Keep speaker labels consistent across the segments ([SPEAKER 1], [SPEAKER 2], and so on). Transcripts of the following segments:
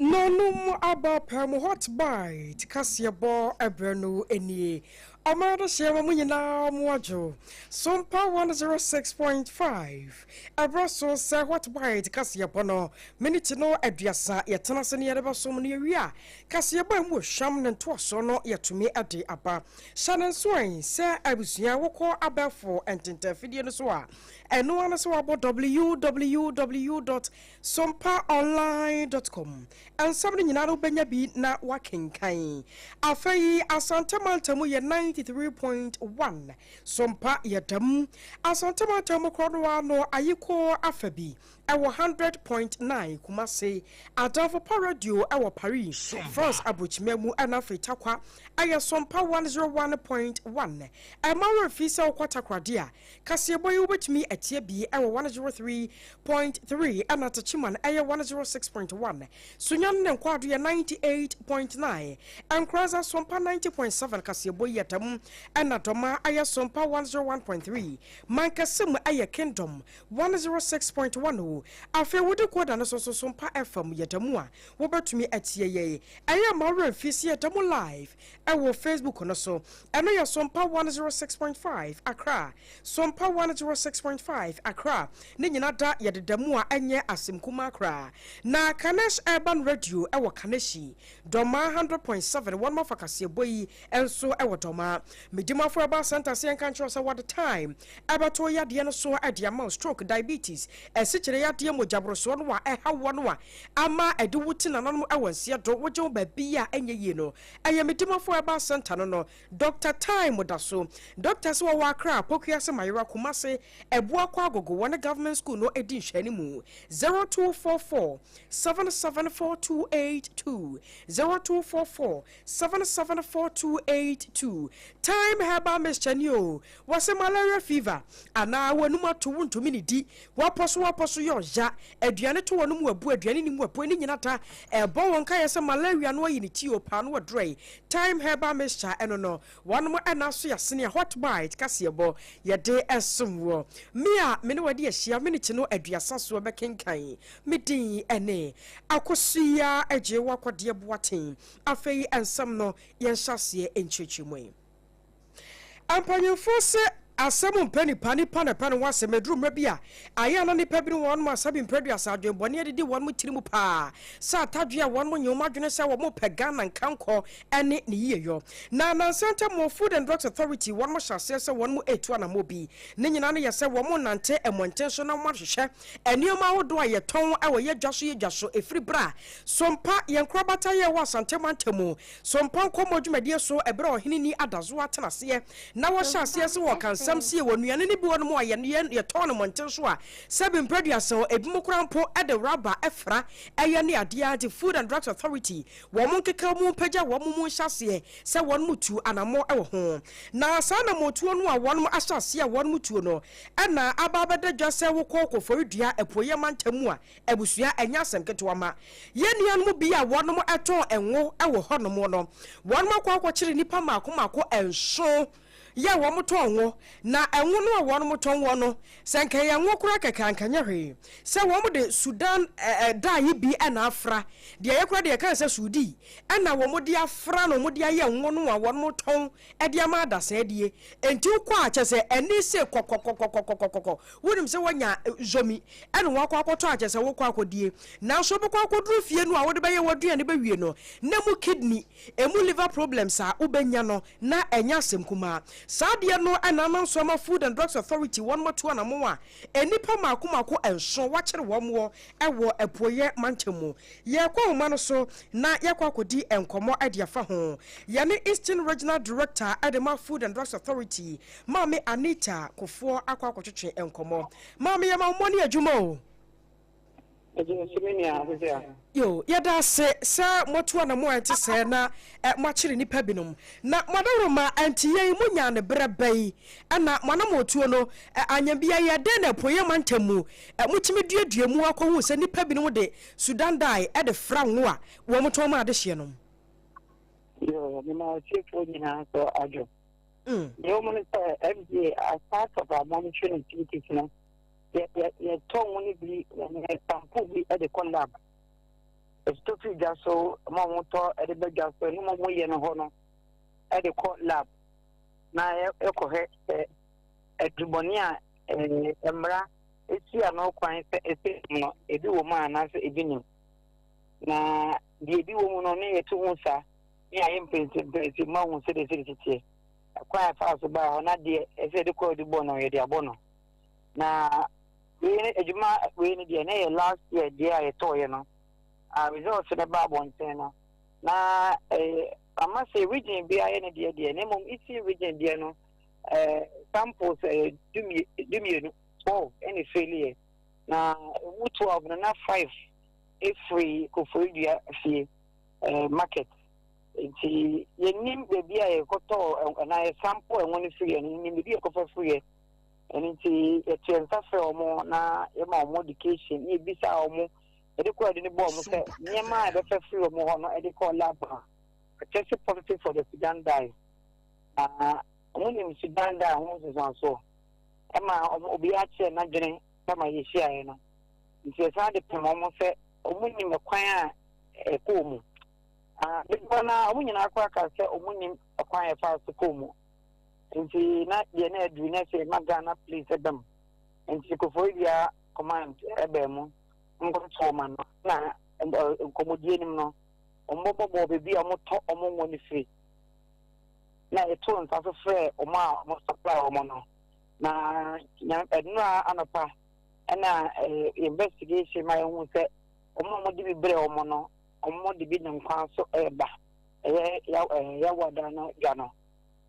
[SPEAKER 1] No num about perm hot bite, Cassiabo, Ebreno, any. Amada Shema Munina Muajo, Sompa 106.5. Abraso say what bite, Cassiabono, Minitino, Ediasa, Yatanasani Ebasomunia, Cassiabo, Sham and Twasono, yet to me at the upper. Shannon Swain, Sir Abusia, will call about for and interfidian soa. And no one is about www.sompaonline.com. And something in Ado Benyabi na working kind. Afei Asante Mantamu ya 93.1. Sompa ya damu. Asante Mantamu Kronwa no ayiko afebi. Ewa 100.9 Kumase. Adavo Radio ewa Paris. France Abuchimemu anafe takwa. Aya Sompa 101.1. Emawe fisa ukwata kradia. Kasieboyi ubechimi etie bi ewa 103.3. Anatachiman aya 106.1. Sunyan Nenkwadu ya 98.9. Ankraza Sompa 90.7 Kasieboyi yatamu. Anatoma aya Sompa 101.3. Mankasimu aya Kingdom 106.1. Afe wudu kwada na soso Sompa FM yatamua. Wobatumi etie ye. Aya mawe fisi yatamu live. Ewo Facebook no so. Eno ya Sompa 106.5 Accra. Sompa 106.5 Accra. Ni nyina da yadedamua enye asimkuma Accra. Na Kanesh Urban Radio ewo Kaneshi. Doma 100.7 one more Kasieboyi enso ewo Doma. Medima for about center say control say what the time. Abato ya de no so adiama stroke diabetes. Esichere ya de mo jabroso no wa eha wonwa. Ama eduwuti na no ewo nsia do wojo ba bia enye ye no. Eye medima for about center no Dr. Time Modaso. Doctors wa Accra Pokia se Mayra Kumase Ebua kwa gogo one government school no edin hwanimu 0244 774282 0244 774282 Time heba Miss Chanio wase malaria fever ana wanuma to wuntumi ni di waposo yo ja aduane to wanum wabu aduane ni mu apu ni nyinata ebo wonka yese malaria no yi ni ti opa no dry time heba Miss eno no one mo anaso ya sene hot bite kasebo ye de esumwo mia me ne wade ahia me ne kino aduasa so be kenkan me din ene akosia agyewa kwade boaten afei ensam no ye nhase enchechimwe ampanyefo se asemu mpani pani wase medru mabia aya na nipa bi won ma sabi mpradu asadwe bone edidi won mu tirimu pa sa tadwe won mu nyoma dwene se wo mo pagana nkanko ene ne yiyeyo na Center mo Food and Drugs Authority won mo hyase se won mu etu na mobi ne nyina ne yese wo mo nante emontenso na mo hwehwe enioma wodo aye ton awo ye dwaso efri bra sompa ye nkrobata ye wo asante mantemu sompa nkomo dwumadie so ebre ohini ni adazo atenase na wo hyase se wo kan samsie wonuane ne bi wono mo ye ton no montenso a sebi mpraduaso ebimokrampo ede rubber efra eye ne ade ade Food and Drugs Authority wo mo nkeka mu pagya wo mo hyase se won mutu anamo ewo ho na sa na motuo no a won mo ahyase a won mutuo no na ababeda dwase wo kokofori dua epoye mantamu a ebusua enya asem ma ye nuan mu bi a won mo eton enwo ewo ho no mo no won mo kwakwakire nipa mako enso ya wo mutonwo na enwo no wo no mutonwo no senka ya nwo kura kekankanya hwe se wo mu de Sudan dai bi na afra de ye kura de kan se Sudi na wo mu de afra no mu de aye nwo no wo no muton e de ma da se de enti kwa ache se eni se kokokokokokokoko wonim se wonya zomi ene wo kwa akoto ache se wo kwa akodie na so be kwa akodru fie no a wo de be ye wadua ne be wie no na mu kidney emu liver problems a ubenya no na enya semkuma Sadia no anama Soma Food and Drugs Authority one more to anamoa enipa mako enso wachere womwo ewo epoye mantemu ye kwa mano so na ye kwa kodi enkomo adiafa ho ye ne Eastern Regional Director Adema Food and Drugs Authority Mami Anita Kofo akwa kwotwetwe enkomo mami ye ma mmoni adwuma yo yada se motu na mo ante se na mwachire nipa binom na madoroma anti ye munya ne brebai ana mana motu no anyambia ye de na poye mantamu mutimi duadua mu akwo se nipa binom de Sudan dai e de fra wo a wo moto ma de hye no
[SPEAKER 2] yo me ma chefo ni na so ajo yo mo ne FJ as part of our monitoring activities no ye ton woni bi ne tampo bi e de collab Stupid just so Mamoto at the big just so no more yen honor at the court lab. Now, Echo at Dubonia Emra, it's here no quite a do woman as a evening. Now, the woman only 2 months. Yeah, I'm painting Mount City. A quiet house about not dear, as I call the bono, the abono. Now, we need the last year, dear, a toy, you know. I results in a babu on Tena. Now, I must say, region be any dear, name of each region, dear, no. Samples, do me, oh, any failure. Now, would 12 and not 5 if we could for the market. Nti yenim bebi a yekoto na sample e woni free and nim bebi ekofa free nti etensa fe omo na e ma omo education e bisa omo e de ko ade ne bo omo se nyema e be fa free omo ho no e de ko lab test positive for the Sudan dye omo Sudan dye ho so e ma obi a che na dwene kama ye hia ye no nti sa de pem omo se omo nim kwan a e ko mu because na omu nyina akwa ka se omu nim akwan e fa so komu nti na ye na adu na se magana please them nti ko for dia command ebe mu ngo to ma no na komodie nim no ombobo bebi amoto omo woni free na e to nta so frɛ omo a mo supply omo no na nya ednua anapa na investigation ma hu se omo mo di bibre omo no omo de bi nkwa so eba ya wada no gano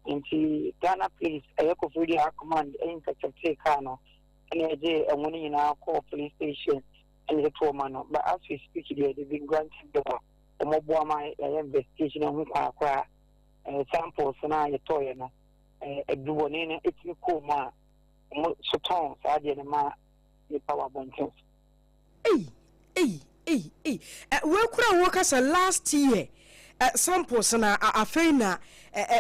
[SPEAKER 2] nti Ghana police ko free command intercept car no na eje enwoni nyina call police station and the trauma no but as we speak here they been granted the omo bo ma investigation on kwa samples na ye toye no eduboni na etimi ko ma omo soton sa de ma ni power bonus
[SPEAKER 1] we kura wo kasa last year samples na afeina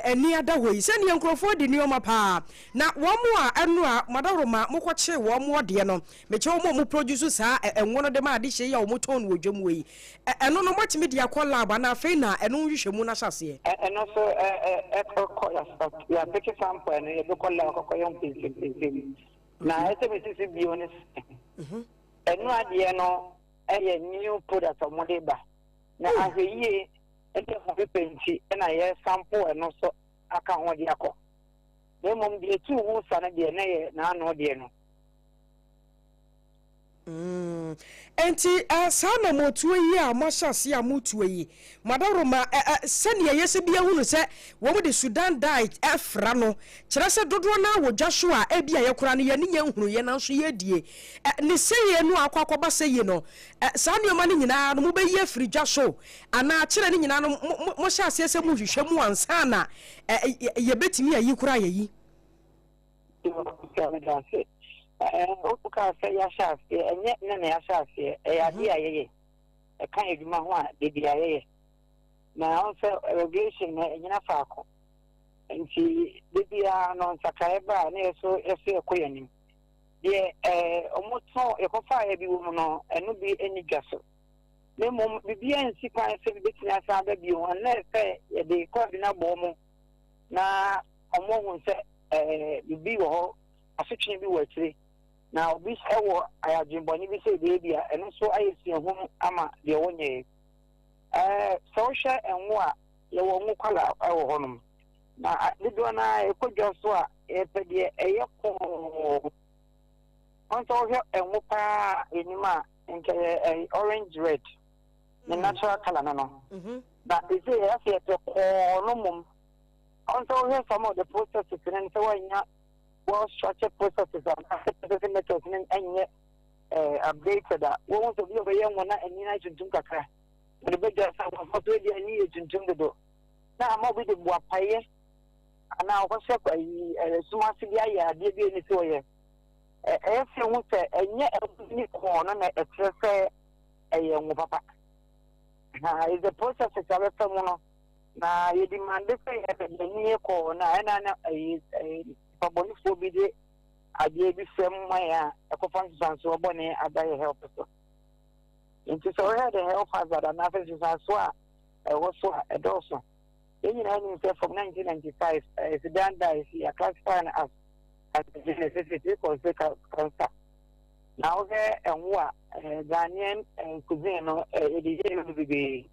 [SPEAKER 1] eni adawoi se ne nkrofo de nioma pa na wo mo a enu a madaroma mokwache wo mo de no meche wo mo produce sa enwono de ma ade hye ya wo mo ton wo dwom we eno no matimi de akola ba na afeina eno hwehwemu na hyase
[SPEAKER 2] eno so ya take sample eno ye do kola ko yon pin na ese mesisi bi honest eno ade no a new product of Modeba. Now, as a year, it is a painty, and I have sample and also I can't want the alcohol. They won't be 2 months and a DNA, now no DNA.
[SPEAKER 1] Enti sana motu yi a mashasi a mutu yi madaroma sene yesi bia hunu se wo de Sudan diet efra no kire se dodo na wo dwahwo a e bia yekora no ye ne hunu ye na so ye die ne seye no akwakoba seye no sa ne ma ne nyina no mo be ye free dwahwo ana kire ne nyina no mo shase ese mu hwehwe mu ansa na ye betimi ayi kura ye yi Oka say ya shaft, and yet none ya shaft here, a dia, a kind of man, the dia. Now, also a regulation in a falco. And she did be non Sakaeba, near so a fair queen. Yeah, almost so a coffee every woman, and not be any gassel. The moment the bien sequence of business out of you, unless they call in a bomb. Now, a moment said, you be all a fiction be worthy. Now, this hour I have been born, say baby, and also I see a woman, ama, the one year. Social and war, you won't call out our home. Now, I did one I could just swap a on her and whoopa in ma and orange red, the natural color. No, but they say, I see a no on her some of the processes and so on. Well structured processes and methods and yet updated that. We want to be over young one and United Junkaka. The big guys are already needed to jump the door. Now I'm over the Wapaye, and now what's up? Smart Sidia, dear Benny Sawyer. If you want to, and yet a corner, a treasure, a young papa. Now, is the process is a someone. Now, you demand the pay at the near corner, and a Bonus will be the idea be from my a conference so bonnet at thy help.
[SPEAKER 2] Nti so we had the health hazard and analysis as well. Also and also. Then you know from 1995, it's done that is classified as a necessity because they cancer. Now there and what Ghanaian cuisine no be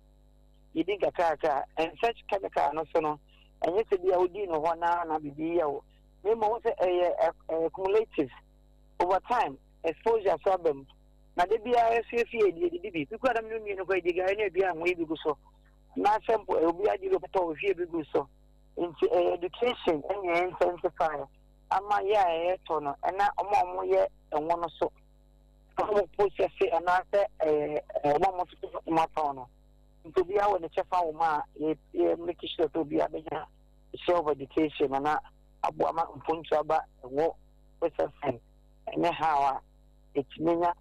[SPEAKER 2] you think a character and such chemical no so no and yes be audi no one na be we must cumulative over time exposure problem. Na de bia FFA di bi because am no mi no ko di ga na bia mo bi go so na sample obi adi go to fie bi go so into education and intensify ama ya to no na omo ye enwo no so omo process and na say omo so ma to no into bia we ne chefa wo ma e make sure to bia be ja self education na abo ama mpontu aba wo process and how it's menya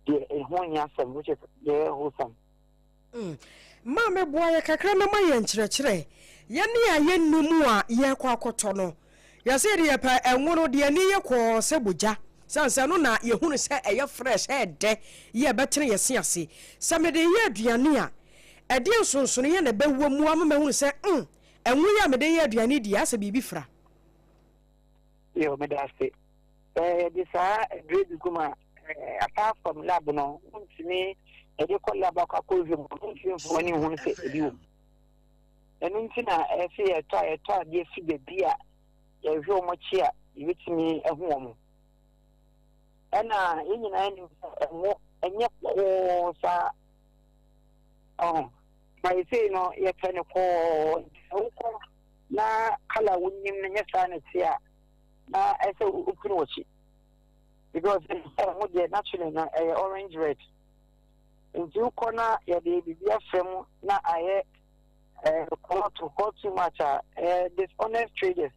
[SPEAKER 2] the Honya some which is the wholesome.
[SPEAKER 1] Mamma boy, kakra na my enchire. Yani a yen numua ye kwa kotono. Ya said ye pa and one of the near kwa sebuja. Sansano na ye hunu say a fresh head de ye better ye siasi. Some of the year diania. A dear son sonia a bewu muamma who say, and we are media diani dias a bibifra.
[SPEAKER 2] Yo, Medasi. This are a great guma. Apart from Labano, to me, a local Labaka when you want to say you. And in Tina, I see a try, dear figure, dear, a real much here, which me a woman. And and yet, oh, my say no, you can call na color when you understand it here. Na I say, who can watch it. Because it's naturally orange red. In two corner, yeah, the BBFM na I call too much dishonest traders.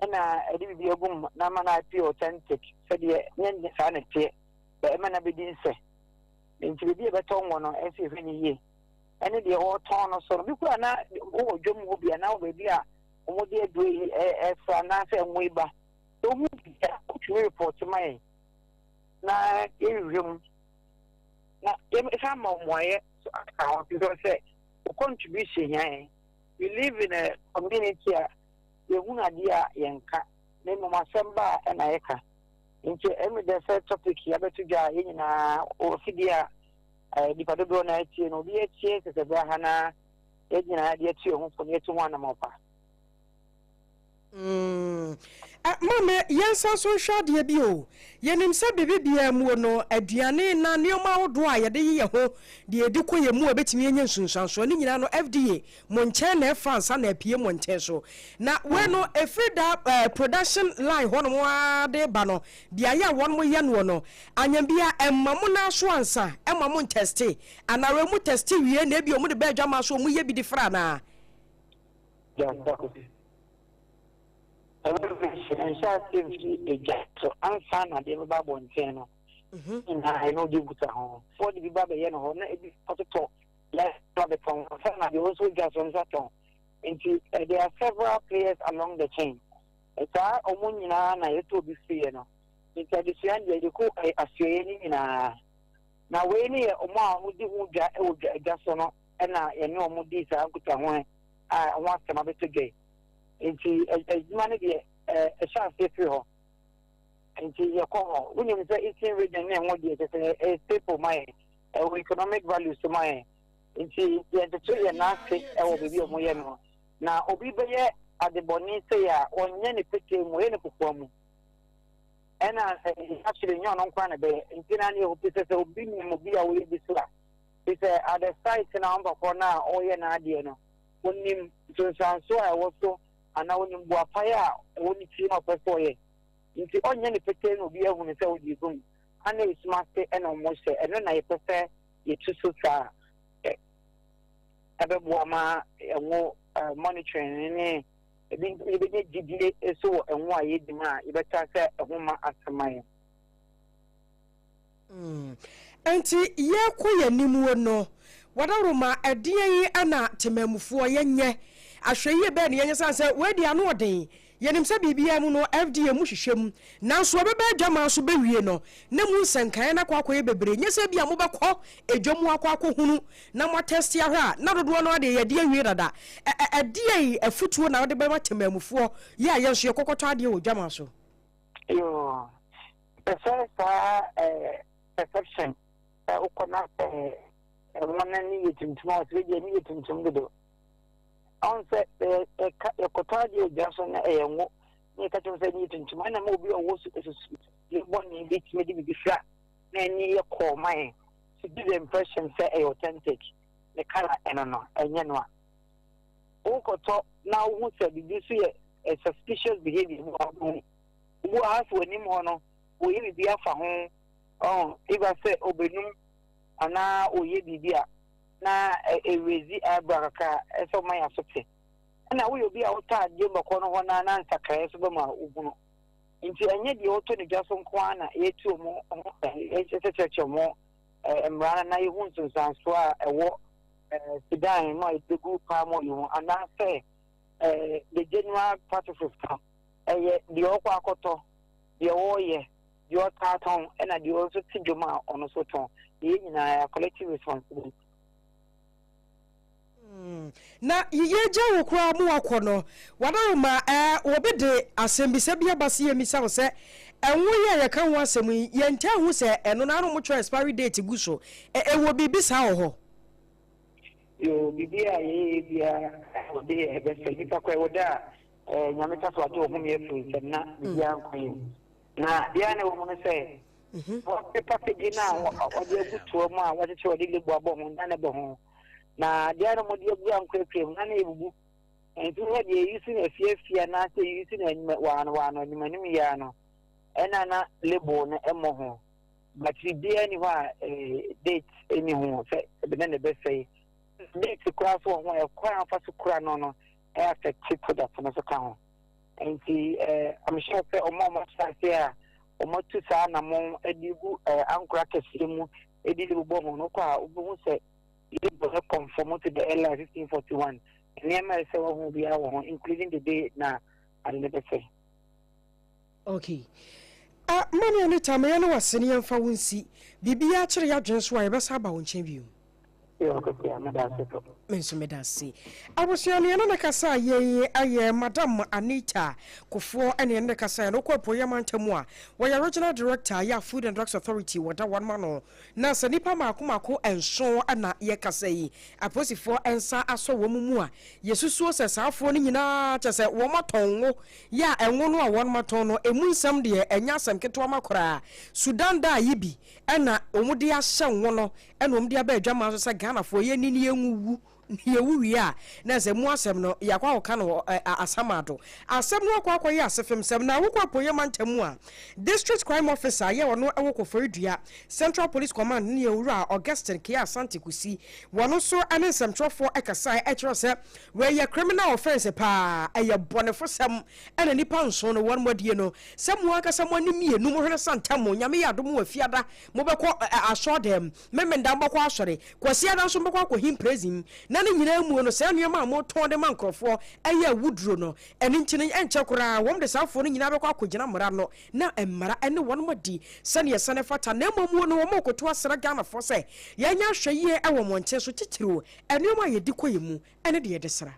[SPEAKER 2] And I did be a boom, Naman IP authentic, said the end sanity, but Emana Bedin say. Into the better one on every year. And the whole town or so, because now, oh, Jum will be an hour, baby, what they do as an answer and way back. Don't report to my na room. Now, if I'm on my account, because contribution here, we live in a community here, the one idea yanka, name of my samba and Aeka. Into every desert topic here, but to go in or Fidia, the Padona, no BHS, the Bahana, Edina, idea to home for to one mopa.
[SPEAKER 1] Mama, yes, I so short ye bio. Yenim se bebe bia mu no aduane na neoma odwa ye de ye ho de ediko ye mu obetimi enye sunsanso ni nyina no FDA monche na efansa na apie monche so na we no efrida production line ho no ade ba no bia ya won mo ye no no anya bia emma mo na so ansa emma mo testi ana we mu testi wie na bi o mu de ba adwama so mu ye bi di fra na
[SPEAKER 2] yeah, and shall safety a jack so answer at the Bible and Tano. I know you put a home. For the Bible, you know, to talk. Let's have the phone. I also just on that on. And there are several players along the chain. It's our Omunina and I to be free. It's a decision that you cook a Australian in a. Now, when you are just on and I know Mudis, I want some of it today. Into a money a chance if you into your call. When you say it's in region and what you a staple my economic values to my into the 2 year nasty will be your moyano. Now, Obibe at the Bonita or any picking when perform. And actually, you're not going to be in Tinani, this is obedient mobile will be slack. It's at the site in our corner or an idea. When him to sound so I was so. And now when you fire, only team up a foyer. If you only pretend will be able to tell you, and it's master and almost, and then I prefer you to suit a woman monitoring any GDA so and why you demand, you better say a woman after mine.
[SPEAKER 1] Auntie, ye queer nimu no, what are my idea ana tememufo yenye. Ashwe ye be ne yenye say we dia no odin yenim se bibia mu no FDA mu hwehwem nanso obeba adwama so bewie no na mu nsankan na kwakoye bebre nyese bia mo bekọ edwamu akwako hunu na mo test ya hwa na dodo no ade ye de awie dada ade afutuo na ode bema temamufuo ya yenso ye kokoto ade wo dwama so
[SPEAKER 2] yo the first perception ukona wana ni yetimtimo twege ni yetimtimo do on se ekotaji ojaso na eyenwo ni kacho se ni yetimtimo na mo bi owo su ye boni bi timi bi fra na ni ye call my to give the impression say authentic the color no enye no ukoto na hu se bi su ye suspicious behavior wo aso ni mo no wo ye bi afa ho if I say obenum ana oye bibia na ewezi abraka eso man asote na wo obi a wota de bako no hona na nsakra so be ma oguno nti enye de oto ne dwaso nko ana yetu mo echecheche mo emrana na yehu nsanso a ewo sidan no edegu pa mo yo ana say the general part of it de okwa akoto de woye your carton and the also Tijoma on a soton, the collective responsibility.
[SPEAKER 1] Na ye jawo kwa mu akono wana ma obi de asem bi se bia base ye misa wo se enwo ye kan wo asem ye nta hu se eno na no mo twa expiry date gu so wo bibi sa wo ho
[SPEAKER 2] yo bibi a ye bia wo de e be se kita kwa wo da nyameta so ato ho me fu na bibi an kwa na dia ne wo mo se wo package na wo de butuo mu a wo de che de gbo abo mo na bo ho na dia no mo de gbo an kwekwe na na ebubu entu wo de yusi na fiafia na se yusi na wano ni manim ya no ena na label na emo ho but dia ni wa date eni ho se be na be say date kura so ho e kwa fa so kura no e affect product na so ka ho enti I'm sure say omo say omo tu sa na mo edigu ankura kesimu edili bo mo no kwa obo say it was conform to the LI 1541 and the say wo be awo including the day na I never say
[SPEAKER 1] okay mani ani tamaya no waseni yamfa wonsi bibia kire ya dwenso a yebesa ba won chen biu menso medase abosuane na kasa ye aye madam Anita Kofo ene ne kasa no kwapo yamantamu a wo regional director ya Food and Drugs Authority wada one man na se nipa makomako enso na ye kasa yi aposifo ensa aso wo mu a yesusuo se saafo ni nyina chese wo matonwo ya enwo no a won maton no emu nsam de enya asam keto makora Sudan da yibi ena omudi ahye nwo no ena omudi aba adwama so se Ghana fo ye ni enwu ye wuwi a na se mu asem no yakwa oka no asamado asem no akwa ye asefem sem na wokwa poye mantamu a district crime officer ye wono ewoko foridua Central Police Command ne ewura Augustine K Asante Kusi wono so anesem trofo ekasa ekiro se we ye criminal offense pa eye bonefo sem ena nipa nso no won modie no sem mu akasa mo anim ye num hwere santam nyame ya dom afiada mo bekọ asodem memenda mbakọ asore kwasi ada nso mbakọ akọ praising na ne nyina mu no se anuama mo ton de mankrofo eye wudro no eni nchine enche kora wom de safo no nyina bekọ akogina mara no na emmara ene won modi sane ye sane fata na mamu no wo koto asra Ghana fo se ye nya hweye ewo monche so titiro enuama ye dikoyemu ene de ye desra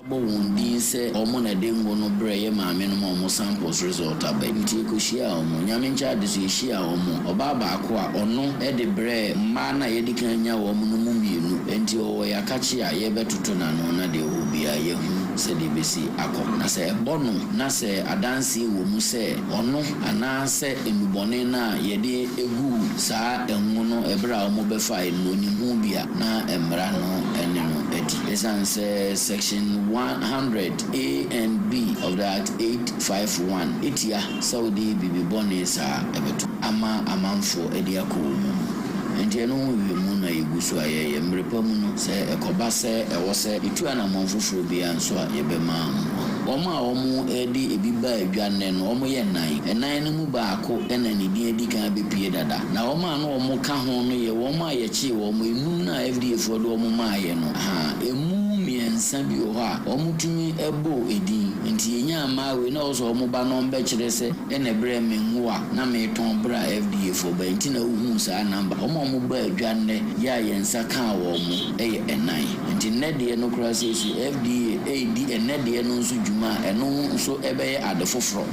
[SPEAKER 3] bo wundi se omo na de ngo no bre ye maame no mo samples result abenti ko hia omo nyame ncha de so hia omo oba ba ko a ono e de bre ma na ye di kan nya omo no mu mienu enti o ya kachi a ye betutu na no na de obi a ye hu se de besi akọ na se bono na se adansi wo mu se ono ana se enubone na ye de egu sa enwo no ebra omo be fa eno ni hu bia na emra no ene no edi esanse section 100 A and B of that 851 itia Saudi bibi bonesa ebetu ama amanfo ediako enti eno wi mu na yegusu aye mrepa mu no se ekoba se ewo se itu ana manfoforo bia nso a yebema Oma omu edi ebiba edwane no omu ye nan no mu baako ena ne di edi kan bepie dada na oma no omu ka ho no ye woma ye chi wo mu enum na FDA for do omu ma ye no emu miensa bi o ha omutumi ebo edin nti yenya amawe na oso omuba no mbe kire se ene bre menwa na meton bra FDA for ba nti na uhu sa number omuba adwanne ya yensa kan wo mu eye enan nti nede no kura se FDA AD enede no nso djuma eno nso ebe ade foforo.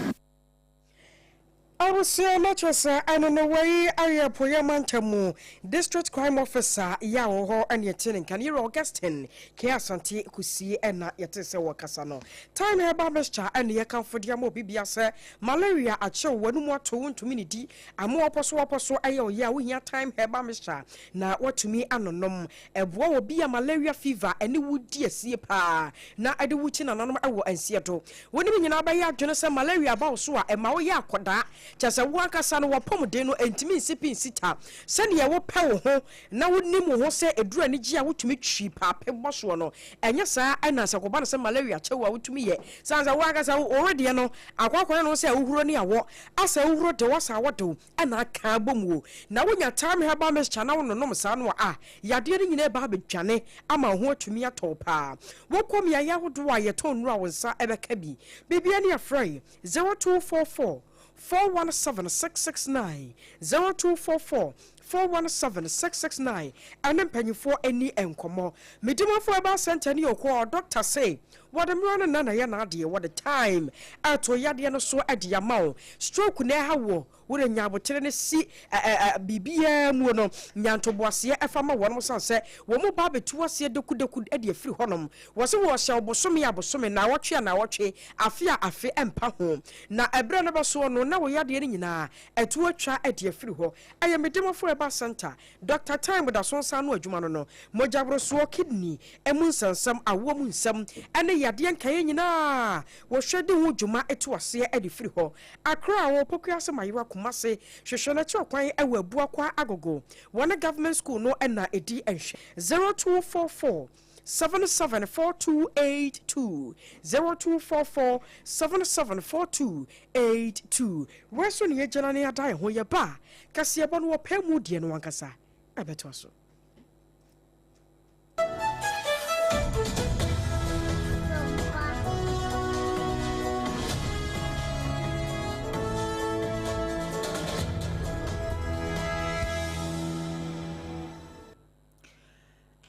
[SPEAKER 1] I will say Matressa and on the way I Poyamantamu District Crime Officer Yao and Yatin can you Augustine Kiasanti Kusi and Yatese Wakasano. Time here Babescha and Yakan for Diamo Bibiasa malaria at show one more to minute and more apostle ayo ya we ya time here Babescha na what to me anonom a boy will be a malaria fever and it would dear see pa na I do within an animal and Seattle. When you know by ya Jonathan malaria about so a Mawaya Koda. Just a waka son of Pomodeno and Timmy sipping sita. Send ya what power ho. Now would name who say a drew energy out to meet sheep, a peboswano. And yes, sir, and as a cobana malaria chow out to me yet. Sounds a wagas already, no. I walk on say Uroni a walk. As a wrote the was I what do, and I can't boom. Now when your time her bamas channel no son ah, ya dealing in a baby Jane, I'm a word to me at all pa. What come ya yaw do I tone row and sa ever cabby. Baby any afraid 0244 417-669 0244 417-669 and then penny for any encomo. Medimo for about Santani or doctor say what the run nana yana dear what the time at Yadiano so at Yamao stroke neha wo would a nyabo see BBM wono nyanto boasia efama one was say womo babe to us here could edia free honum was a shall bosome na watch afia afe empa home na ebra never so no na we yade na etu atwa edia free ho I am medimo for about center Dr. Time with a son san no adwuma no mojabro so kidney emun sansam awo nsam ene yade nkaye nyina wo hwede ho dwuma etu ase edi free ho akra wo pokuase mayiwa kumase hwehwe na kwan ewa abuakwa agogo one government school no ena edi enhwe 0244 774282 0244 774282 weso ne yegana ne adai ho ye ba kase ebo no wo pemu die no wankasa ebeto so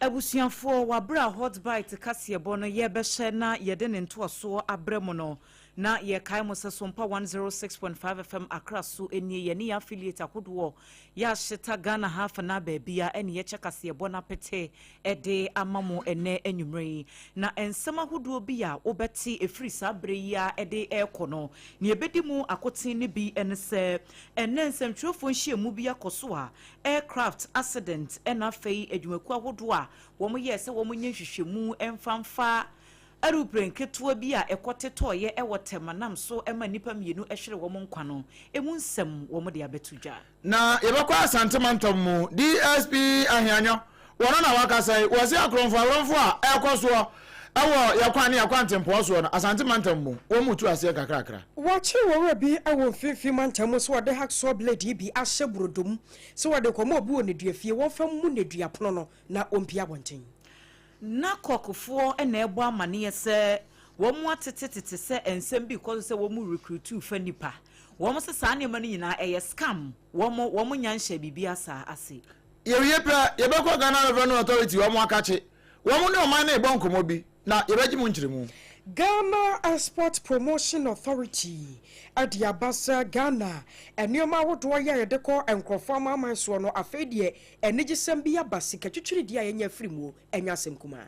[SPEAKER 4] Abusianfo wabra hot bite kase ebo no ye behye na ye de ne ntoaso abremo no na ye kai mo SOMPA 106.5 FM Accra so eni ye ni affiliate akodo ya sheta Ghana half na baabia eni ye chekase ebo na pete ede amamo ene enwumre na ensema hodo bi a obeti efri sabre ya ede ekono ne ebedi mu akotin ne bi ense ene nsentwefo nhie mu bi akoso a aircraft accident ena fei adwumaku ahodo a wo mo ye se wo mo nyehwehwemu emfamfa aeroplane ketua bi a ekoteto ye ewotemanam so ema nipa mienu ehwere wo mo nkwa no emu nsem wo mo de abetudwa
[SPEAKER 5] na yebekwa asantemantom mu DSP ahianyo wono na wakasai wo se akronfo a ekoso ewo yakwane yakwantempo so no asantemantom mu wo mutu ase kakrakra
[SPEAKER 1] wachi wo bi ewo fifi mantam so de hack so blade bi ahye brodom so de komo obi wo ne duafie wo fam mu ne duapono no na ompia bonten
[SPEAKER 4] na kokofo ena ebo amane se wo mu atetete se ensem bi ko se wo mu recruit fa nipa wo mu se sa ne mani nyina eye scam wo mu nyanhye bibia sa ase
[SPEAKER 5] yewie pra yebekwa Ghana Revenue Authority wo mu akache wo mu ne o man na ebon komo bi na yebeji mu nkyiremu
[SPEAKER 1] Ghana Export Promotion Authority Adiabasa Ghana enioma wodo ya yedeko enkrofo amaman so no afedie enigisem bia basika twitwiri dia yenya frimu enyasem kuma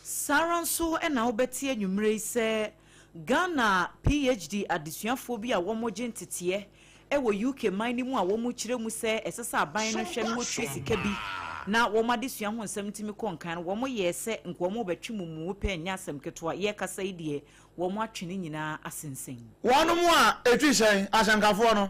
[SPEAKER 4] saranso ena obeti enwumre se Ghana PhD adesuafo bi a womoje ntete ewo UK man ni mu a womo kiremu se esesa aban no hwe no wotwe sika bi na womadesua ho nsem timi konkan womo ye se nkomo betwemu mu pe nyasem ketwa ye kasa idie womo atwene nyina asensen
[SPEAKER 5] wono mu a etwishen ashankafo no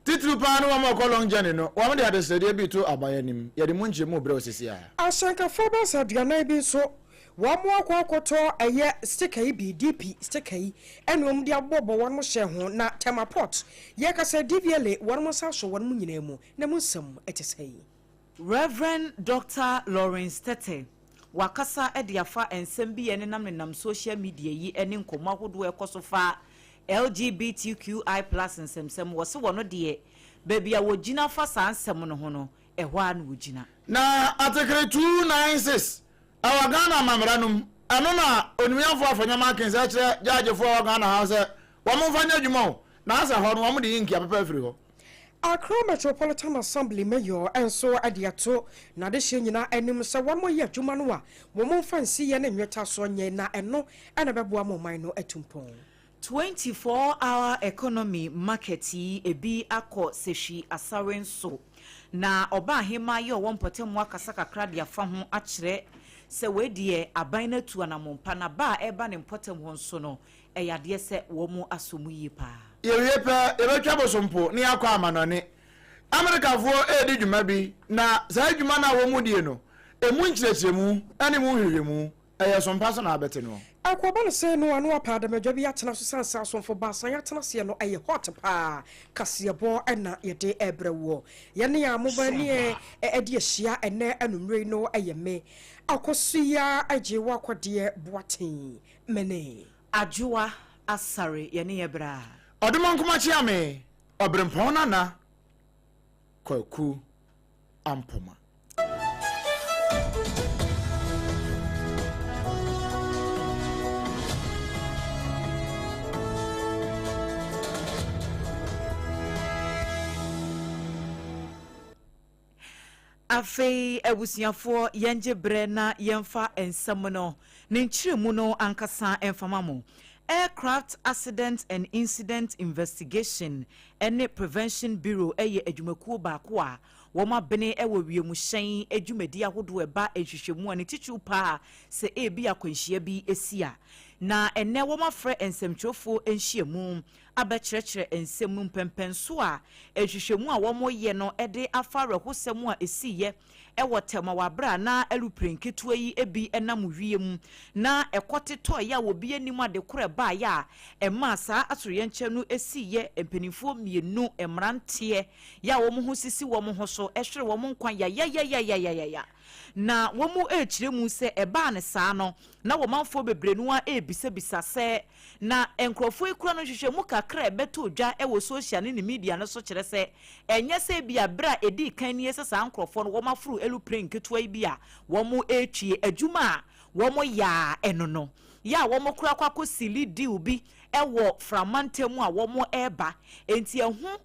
[SPEAKER 5] titru pa no womo ko long journey no womo de adesede bi to abayanim ye de mu nche mu bre osisi a
[SPEAKER 1] ashankafo ba saduana bi so wamo akwakoto eye sticker bi DP sticker yi enom de abobo won mo hye ho na temaport ye kasa DVL won mo sa so won mo nyina mu na mo nsem etesai
[SPEAKER 4] Reverend Dr. Lawrence Tete wakasa ediafa ensem bi ene nam social media yi ene nkomo ahodo ekosofa LGBTQI+ nsem wose wono de baby a wogina fa sansem no ho no ehwa na wogina
[SPEAKER 5] na atekere 296 awagana mamranum ano na onimiafo afanyama kenza kire jajefo awagana ha se wo mfanya adwuma na asa ho no wo de yinki apapa afiri ho
[SPEAKER 1] Accra Metropolitan Assembly Mayor enso adiato na de hye nyina anim se won ye adwuma no a wo mfansi ye na nweta so nye na eno na beboa moman no atumpon
[SPEAKER 4] 24-hour economy market ebi akọ seshi asaren so na oba hema ye won potem akasa kakra de afa ho akire se wedie aban na tu anamompa na ba eba ne potem ho so no eyade se wo mu asomu yi pa
[SPEAKER 5] yewepe ebetwa bosompo ni akọ amanone America fo edi dwuma bi na za dwuma na wo mu die no emu nkyerɛkyerɛmu ane mu hwehwɛmu ɛyɛ sompa so na abete no
[SPEAKER 1] akwaba se no anu apada medwa bi atena so sansa asomfo basan atena se no ɛyɛ hot pa kasebo ɛna yɛde ɛbrɛwo yɛne ya mobani ɛde ahyia ɛnɛ anumre no ɛyɛ me akosuya agyewa akɔde boaten mene
[SPEAKER 4] adwoa asare yɛne yɛbra
[SPEAKER 5] Odumon kuma chiame obrempong nana kwaku ampoma
[SPEAKER 4] afei abusiafo yenje bre na yemfa ensam no ne nkyiremu no ankasa emfama mo Aircraft Accident and Incident Investigation and Prevention Bureau eye adwumakuo baako a woma bene ewo wiemu hyen adwumadi ahodo eba ehwehwemu ani tichu pa se ebi akwanhia bi esia na enne woma frɛ ensemtwofo enhyiemu abekyerɛkyerɛ ensemu mpempen so a ehwehwemu a womo ye no ede afa rehosemu a esiye ewo tema wabra na eluprenketu yi ebi enam wiem na ekote to ya obi anim ade kore ba ya ema saa atoroye nche no esiye empenifo mienu emrante ya womo ho sisi womo ho so ehwere womo nkwan ya na womo echiremu se eba ne saa no na womanfo bebrenu a ebisabisa se na enkrofo ekura no hwehwemu kakra beto odwa ewo social ne media no so kire se enye se bia bra edi kan ni ese saa enkrofo no womafuru elupren ketua bia womo etwie adwuma womo ya enono ya womo kura kwako sili deal bi ewo framantemu a womo eba enti ehu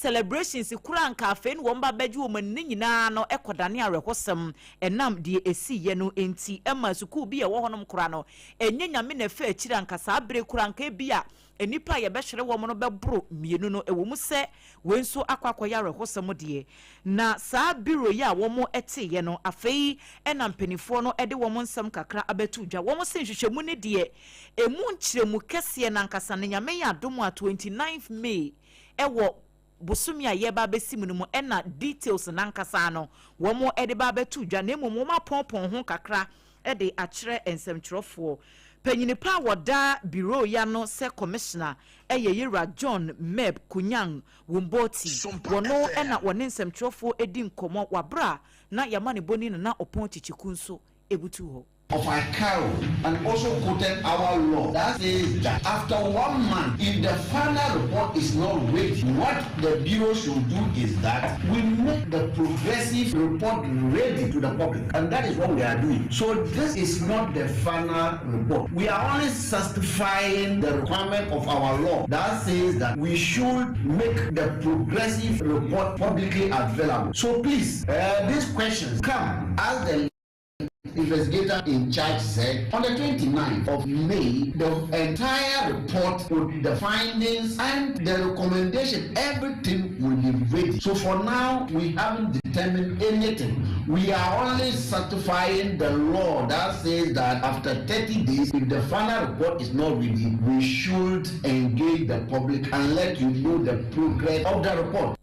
[SPEAKER 4] celebrations kura nka afen wo mba beju wo man nyina no ekodane arekosem enam de esi ye no enti ema suku bi ye wo honom kura no enye nyame na fa akira nka saa bere kura nka bia enipa ye behwere wo no bebro mienu no ewo mu se wenso akwakọ ya arekosem de na saa biro ya wo mo ete ye no afei enam penifo no ede wo mo nsem kakra abetu dwa wo mo se hwehwemu ne de emu nkyiremu kese na nkasa ne nyame ya domo 29th May ewo busumi a yeba besim no mu ena details nankasa no womo ede ba betu dwa na emu ma ponpon ho kakra ede akire ensemtwerofo panyinipa woda bureau ya no se commissioner Yira John Meb Kunyang Wumboti wono ena wone ensemtwerofo edi nkomo wabra na yamane boni na opon chichikunso ebutu ho
[SPEAKER 6] of our cow and also quoted our law that says that after 1 month, if the final report is not ready, what the bureau should do is that we make the progressive report ready to the public, and that is what we are doing. So this is not the final report. We are only satisfying the requirement of our law that says that we should make the progressive report publicly available. So please, these questions come as the investigator in charge said on the 29th of May, the entire report with the findings and the recommendation, everything will be ready. So for now, we haven't determined anything. We are only certifying the law that says that after 30 days, if the final report is not ready, we should engage the public and let you know the progress of the report.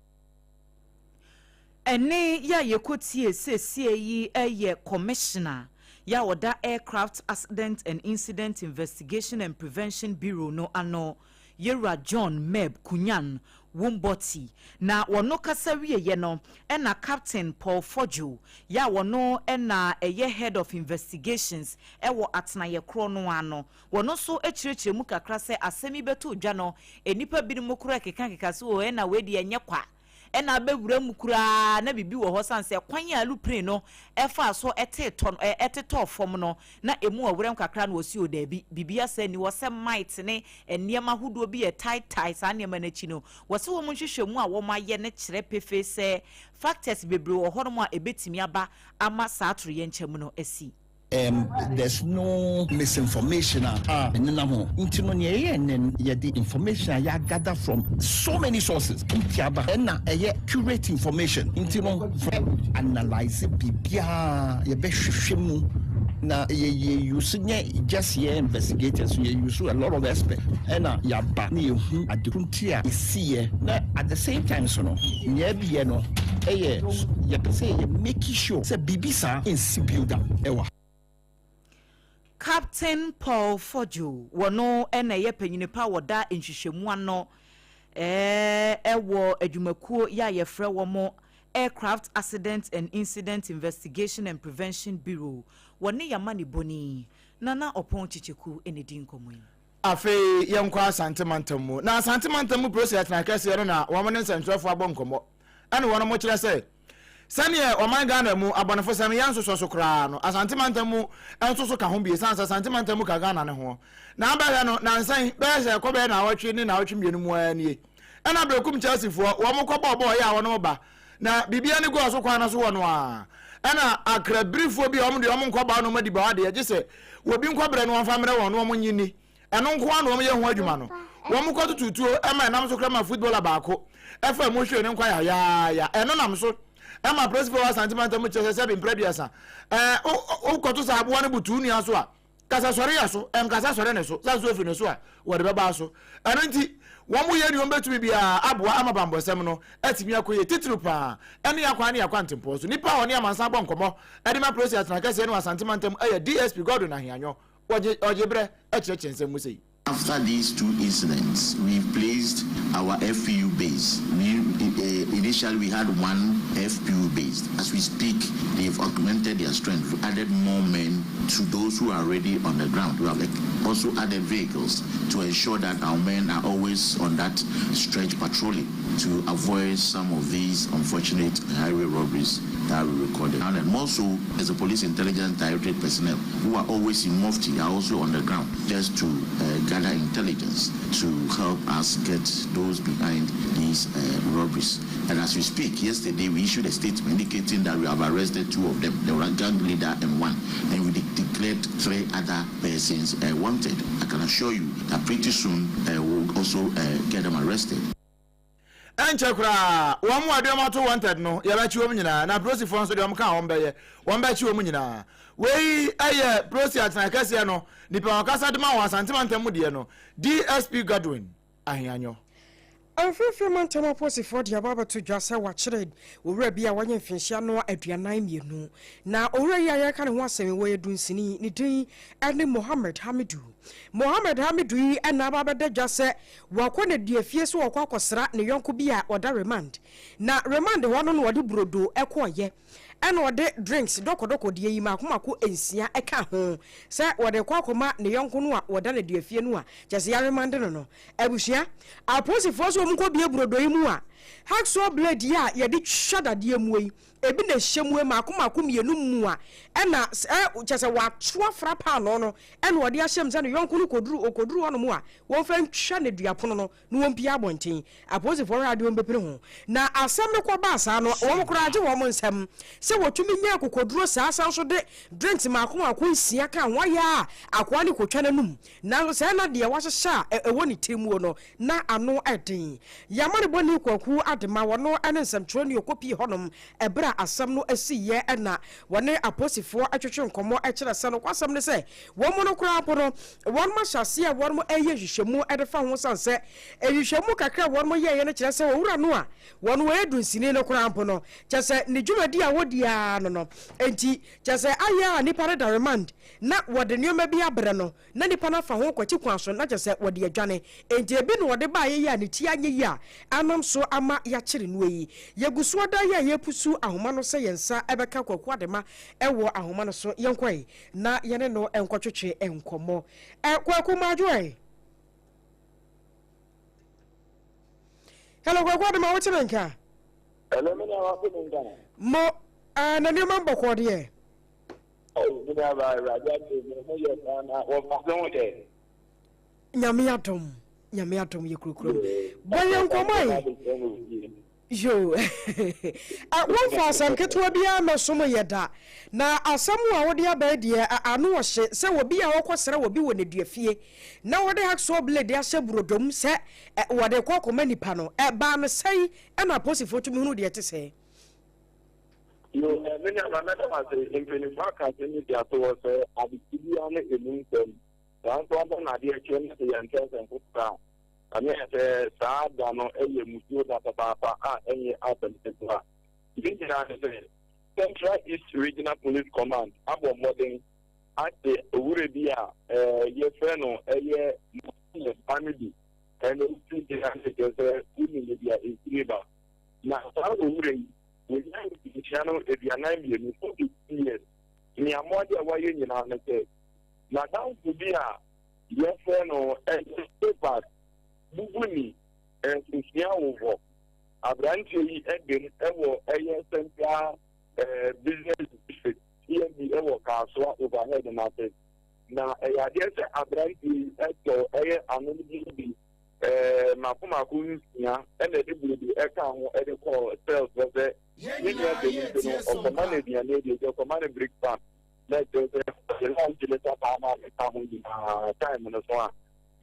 [SPEAKER 4] Ene ya yekotie yi eye commissioner ya oda Aircraft Accident and Incident Investigation and Prevention Bureau no ano Yira John Meb Kunyan Wumboti na wono kasa wiye no ena Captain Paul Fojo ya wono ena eye head of investigations ewo atena ye kro no ano wono so ekyirechire mu kakra se asemi beto dwa no enipa bi mu kro keka se o ena wedi enye kwa ena bewura mu kura na bibi wo ho sanse kwan ya lupre no efa so eteto fom no na emu owrem kakra no osi o da bibia se ni wo se might ne eniema hudo bi e tight sa eniema na chi no wo se wo mu hwehwemu a wo maye ne kire pefe se factors bebre wo ho no a ebetimi aba ama sa atro ye nchemu no asi.
[SPEAKER 7] There's no misinformation. The information I gather from so many sources. Accurate information. Analyze now you just here investigators, you use a lot of experts. And at the same time, so no, making sure say Bibisa in Sibuda.
[SPEAKER 4] Captain Paul Fojo wono ena ye panyine pa woda nhwehwemu ano ewo adwumakuo ya ye frɛ wo mo Aircraft Accident and Incident Investigation and Prevention Bureau woni yamani boni nana opon chicheku enedi nkomoyi
[SPEAKER 5] afe yenkwa santimantamu na santimantamu process na kase no na wo mo ne nsantwafo abonkomo ane wono mo kire se sane o man Ghana mu abonefo sane yan so kra no asantimantamu enso ka ho bi sansa santimantamu ka Ghana ne ho na aba no na nsan be se ko be na awotwe ni na awotwe mienu mu ani ena bekum Chelsea fo wo mo ko bobo ya wono ba na bibia ne go so kwa na so wono a ena akra brifo bi o mo de o mo ko ba no madi ba wade ye se wo bi nko bre no won fa mere wono o mo nyini eno nko anu o mo ye ho adwuma no wo mo ko tututuo ema nam so kra ma footballer ba ko efa mo hwe ne nkwa ya eno nam so Emma principal was antimantamu chese be prebiasa o koto sa abo ne butu ni aso a kasa sore yaso kasa sore ne so sa so efi ne so a wo de beba so eno nti wo mu ye ni o betumi bia aboa amabambosem no atimi akoye titru pa ene yakwa ne yakwa ntempo so nipa ho ne amansa bo nkomo edema process na kase no asantimantamu DSP Godwin Ahianyo ojebre echechense mu sei.
[SPEAKER 8] After these two incidents, we placed our FPU base. Initially, we had one FPU base. As we speak, they've augmented their strength, added more men to those who are already on the ground. We have also added vehicles to ensure that our men are always on that stretch patrolling to avoid some of these unfortunate highway robberies that we recorded. And also, as a police intelligence directorate personnel who are always in Mufti are also on the ground just to gather intelligence to help us get those behind these robberies. And as we speak, yesterday we issued a statement indicating that we have arrested 2 of them, the gang leader and 1, and we declared 3 other persons wanted. I can assure you that pretty soon we'll also get them arrested.
[SPEAKER 5] Enchekra wo mu adem to wanted no ye ba chiwo nyina na prosi fon so de omka won ba chiwo nyina wei aye prosi atna kase no nipa wakasa de ma wa santimantam de no DSP Godwin Ahianyo
[SPEAKER 1] Afefe mantama posi for dia baba to dwasa wa kire owura bia wanye mfinhia no aduanan mienu na owura ya ka ne ho asem wo yedunsini ni din ene Mohammed Hamidu yi ena baba de dwase wakone die fie so wakwa akosra ne yonko bia oda remand na remand wono no wode brodo ekoye ena wode drinks doko die yi makomako ensia eka ho se wode kwakoma ne yonko no a woda ne die fie no a jase ya remand no abusia aposi fo mko bie brodo yi mu a hacksaw blade ya ye de twada de mu yi ebi na hyemu makomako mienu mu a ena chese wa twa frapa no ena wode ahyem se no yonko no koduru ono mu a won fa ntwa ne duapono no no won pia abonten aposi for radio mbepere ho na asem ne kwa ba sa no won kora age won nsem se wotumi nya kokoduro sa so de drinks makomako nsia ka waya akwa ne kotwa nanum na se na de wahyeha ewoni tirimu no na ano eden yamane boni kwaku adema wono ane nsɛmtwerɛ ne okopi honom ebra asɛm no asiye ɛna wɔne aposifoɔ atwetwe nkɔmmɔ ɛkyerɛ sɛ no kwasɛm ne sɛ wɔn mo no kora po no wɔn ma hyase a wɔn mo ɛyɛ hwehwɛmu ɛde fa ho sanse hwehwɛmu kakra wɔn mo yɛyɛ ne kyerɛ sɛ wɔwura no a wɔn wɔyɛ dunsini no kora po no kyerɛ sɛ ne dwumadi a wɔdi dia no enti just say aya nipa na remand na wode nneoma bi abre no na nipa na fa ho kwati kwanso na just say wode adwane enti ebi no wode ba ye ya ne ti anye ya anam so ama ya kire no yi yegusu oda ya yepusu ahoma no se yensa ebeka kwaku adema ewo ahoma no so yenkoi na yene no enkotwetwe enkomo kwaku madwoe. Hello, what am I watching?
[SPEAKER 9] Hello, me na wapo
[SPEAKER 1] mo na ni mambo kwa die.
[SPEAKER 9] Oh, me na ba raja me ye na o fa de.
[SPEAKER 1] Nyame atom ye kurukuru. Boye nkomai. Yo. One for some ketwa bia mesomo yeda. Na asamu a wode aba die anu wo hye se wo bia wo kwosere wo bi wo ne duafie. Na wode hakso blade ahye burodom se wode kwakoma nipa no ba no sei na posifo tumi hunu de tese.
[SPEAKER 9] Yo, me na ba na ma se impeni fa ka se ni dia to wo se abitibi ane enu nsem. Dan to aba na de chen se yan chen se fuka. Ani ese saada no eye musuo da papa enye abentetwa. Ibinjira se Central East Regional Police Command abo modern ate owure bia ye fe no eye family ene ibinjira se uni bia incredible. Na sa owure we yan channel ediana bienu 40 years. Ni amode awaye nyina na se na down to bia ye fe no paper buguni nsia wo abranche yi edem ewo eye central business district here be ewo kaswa overhead na se na eyade se abranche eto eye anonymity bi makoma ko nsia ene de buru eka ho ede call sales se ni ya de no okomane dia ne de okomane brick farm let the land to let up ama ka ho di time no so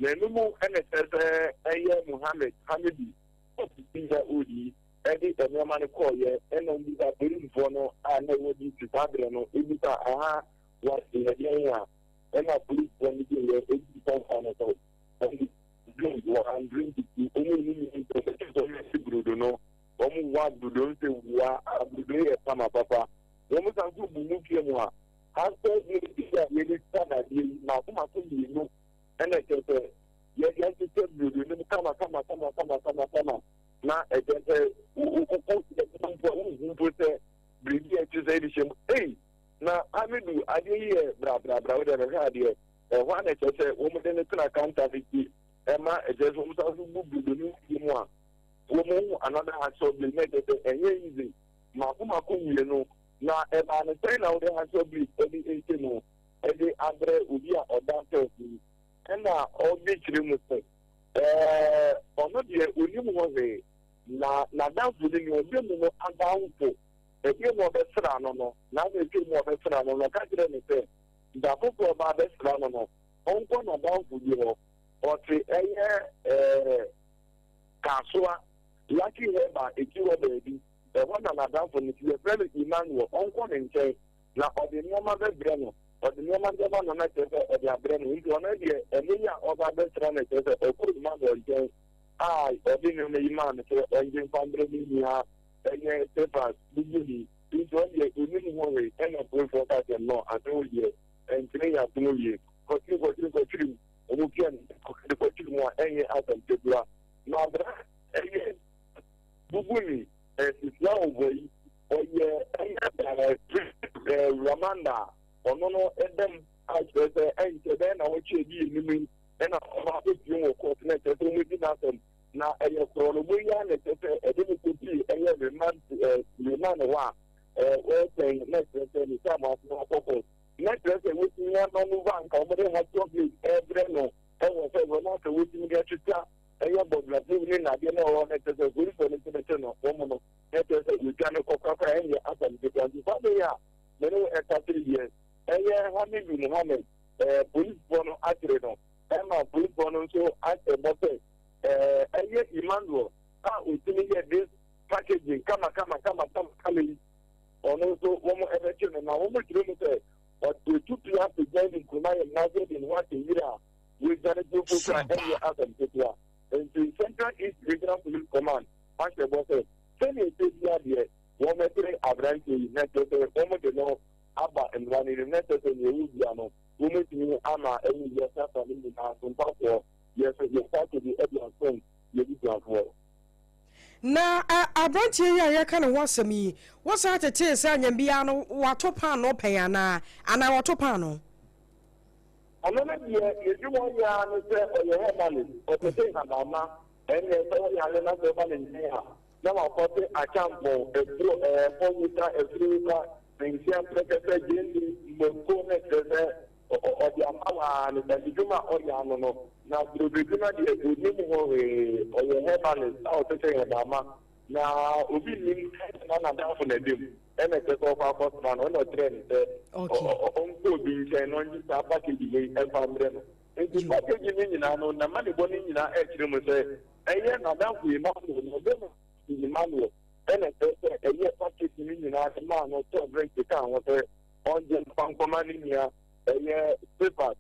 [SPEAKER 9] Nenumu NSS Muhammad Hamidi Ofiya Udi Edi Enyamani Koye Enombiza Berinfono Anewodi Tisabreno Ebita Aha was in the area and a police when you were 80 and drink the only Bruno Omu Budon Wa Abude Sama Papa Omusangu Bumukiamwa after the really standard Nakuma no and I said, yes, you said you come now. I said, who put a brigade accusation? Hey, now I mean, I didn't hear bra, whatever I had here. One I said, woman, then it's an account of it. Emma, I just want to move the new one. Woman, another has so been made and easy. Makuma, you know, now, Emma, and saying out there has so been every 18 every other Udia or downstairs. And all this remote. Ono de onimu ho we na dance within your bill and down for a game of a strano no na the game of a strano no ka kire ne se da popo ba be strano no onko na down for you or to kaswa lucky heba ekiwo baby the one na down for you very Emmanuel onko ne nche na odenioma be breno odenioma de ma na tete e dia breno nti ona de emiya oba be strano tete e kuru ma do nche odenioma imam se engine fambre ni ha enye papers bigini nti on de onimu ho we ena pro for that no ado ye entire ya tumo ye kotiri omu pian kotiri mo enye atam tebua na bra enye buguni isla oboyi oye enye ramanda onono edem ajese enye be na woche di nimi ena oba be bi wo ko na tete mo di na sem na enye krono mo ya na tete edem ko ti enye reman wa we say next ni sama na ko next say we see na no van ka mo de ha chocolate every no e wo say we na so we see get tita eyo bobla ni na de na o next say we for ni tete no o mo no next say we can ko ka enye asam de kan di fa de ya me no e ta 3 years eye Hamidu Muhammad police bono atre no ma police bono so ate bote eye Emmanuel utini ye this packaging kama ono so womo ebeche na womo kire say but we took you have to join in Kumaya Nazir in what year we gonna do for area Adam Tetua and the Central East Regional Police Command what the boss say say dia dia womo three abranche network one in the next year. Women to Ama any year after the house on top of yes, you start to be everyone's friend, you do well.
[SPEAKER 1] Na abrantie ya ka ne wasami what's at a tear say nya bia no wato pan no pen ana wato pan no
[SPEAKER 9] another year you want ya no say your head man or to say mama and so ya le na so man in here na wa ko te a champo e pro for Africa pension protect jendi mo ne de o di amawa le de juma o ya no na producer de odi mo o your head man o to say mama na obi nim na da for na dem ene te ko fa ko man o no trend o ko bi se no ni ta package ni e fa mre no e di package ni na no na mani boni ni na e kire mo se eye na da ku ma no de mo ni ma no ene te eye package ni na ma no to break the can what on je pan ko mani ni a eye paper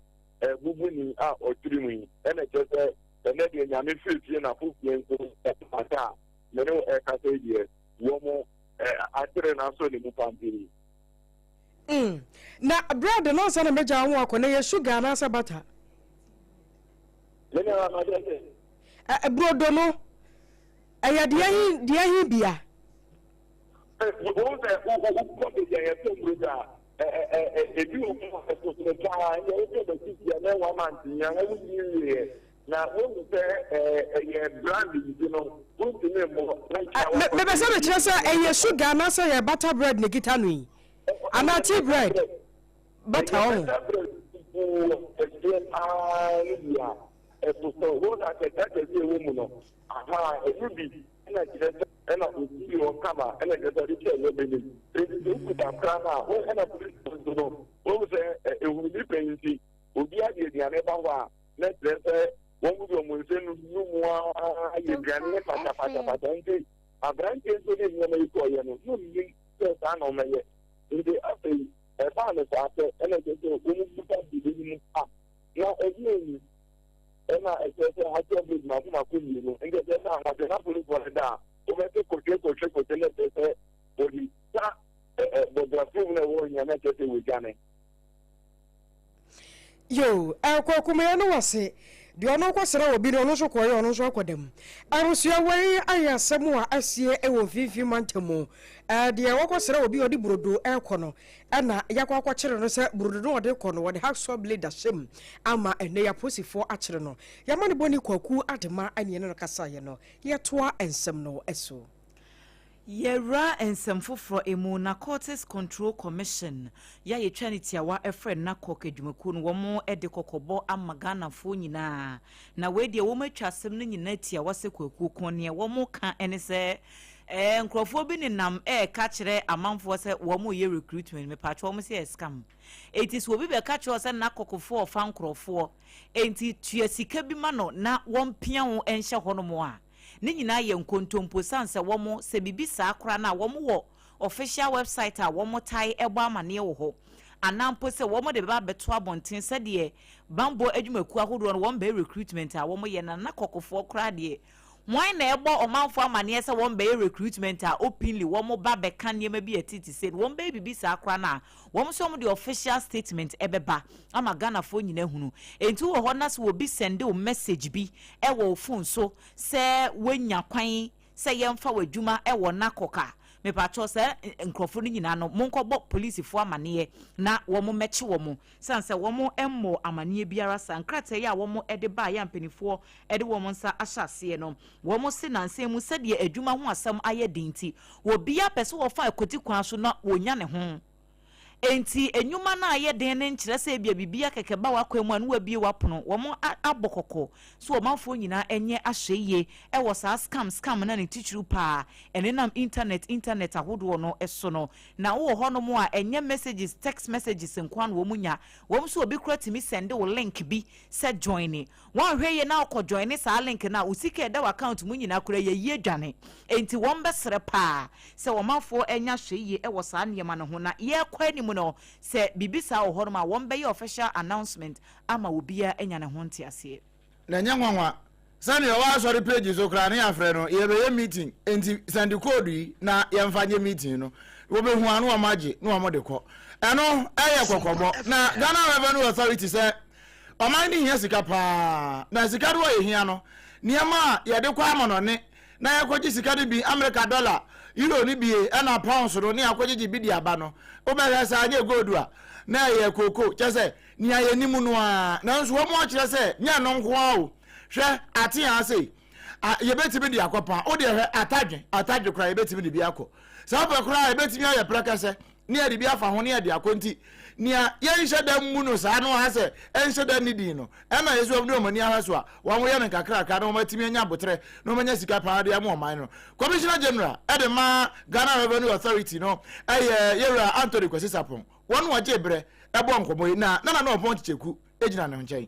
[SPEAKER 9] bubu ni a o tiri mu ene te ene de nya me fie na fu fie nso e pata me no e ka se die wo mo atere na so ni mu pampiri
[SPEAKER 1] na bread no say na meja ho akọ na ye sugar na sabata
[SPEAKER 9] le na ma de
[SPEAKER 1] brodo no aya dia hi bia
[SPEAKER 9] wo se ko be je to broda bi o ko so so ka ye o to be ti na wa man ti ya na ni na wo se ye brand you know wo ti me mo
[SPEAKER 1] me be say me kire say aya sugar na say ye butter bread ne kita no yi ana tea bread butter on
[SPEAKER 9] so wo na ke ta ke wo mu no aha ebi na kire ena obi o kama ena ke ta ri ke wo be ni ku ta krana wo ena police no wo se ehu ni pensi obi a de dia ne ba wa na trese wo mu do mu se nu mu a ye dia ne pata nti abrante so ne ni me ko ye no ni se sa no me ye ndi afi e ba ne sa te ena ke so wo mu ta bi ni a na ebi ena ese hato big ma kuma kuni no nge se na ha na police for da o me ko le se body ta bodra fu na wo nya na ke te we gane
[SPEAKER 1] yo ko kuma no wase de ono kwasera obi no so koye ono so akodam arusua wei ayasemu a asie ewo fifi mantemu de wakwasera obi odi brodo ekono na yakwa kwakire no se brodo no ode kono wode hacksaw blade asem ama ene ya posifo akire no yamane boni kwaku adema ane no kasa ye no yetoa ensem no eso
[SPEAKER 4] Yera ensemfofro emu Narcotics Control Commission ya yetwaniti awa efre na kokedwumaku no womo ede kokobo amagana fo nyina na we de womo atwasem no nyina tia wase kwaku konne womo ka ene se nkrofo bi ni nam ka kire amanfo se womo ye recruitment me patcho womo se scam etis wo bi be ka kire se na kokofo ofa nkrofo enti tuasika bi ma no na wompia ho enhye hono mo a ni nyina ye nkontompo sanse womo se bibisa akra na womo wo official website a womo tai ebo amane wo ho anampo se womo de ba beto abonten se de bambo adwumaku ahodo no womo be recruitment a womo ye na kokofo kra de why na ebo omanfo amane se womo be recruitment a openly womo ba be kan niam bi atiti se womo be bibisa akra na womo so womo de official statement ebeba ama Ghana fo nyina hunu enti wo ho na se wo bi send o message bi e wo phone so se wenya kwan se yemfa wadwuma e wo nakoka me pacho se nkrofo no nyina no monkobo police fo amane na womo meche womo sanse womo emmo amane biara sankrate ya womo ede ba ya mpanifo ede womo nsa ahyase no womo se nanse mu se de adwuma ho asam aye dinti wo bia pese wo fa ekoti kwan so na wonya ne ho enti enyuma na aye den ne nkyere se bia bibia keke ba wakwemu anu wabie wapono womo abokoko so omanfo nyina enye ahweye e wo sa scam na ne tichiru pa ene nam internet ahodo no eso no na wo hono mo a enye messages text messages nkwan wo munya wo so obi kura timi send wo link bi se join won hweye na akọ join sa link na usike da account mu nyina kura ye yie dwane enti won besere pa se omanfo enya hweye e wo sa niema no ho na ye kwani no se bibisa wo horoma won be official announcement ama obia enya ne ho ntiase
[SPEAKER 5] na nya nwanwa sani o wa sorry page so kra na afre no ye be meeting enti send code yi na ye mfanye meeting no wo be hu anu amaje no amode ko eno eye kokobo na Ghana Revenue Authority say oman ni hia sika pa na sika do ye hia no niema ye de kwa amono ne na ye kwaji sika de bi America dollar euro ni bi e na pounds no ne akwaji bi di aba no obere sa anye gold a na ye koko chese ni aye nimu no a na nso wo mo kire se nya no nko a o hwe ate ya se ye betimi di akopa o de hwe atadwe kra ye betimi di bi akọ sa ba kra ye betimi aye plaka se ni e di bi afa ho ne e di akonti nia ye nhye da mu no sa no ha se enhye da ni di no e ma yesu obdu omani aha so a wo wo ye ne kakra ka no matimi anya botre no manya sika pa de am oman no Commissioner General edema Ghana Revenue Authority no yera Anthony Kwesisapon won waje bre ebo nkomo na no opon chicheku ejina ne nchen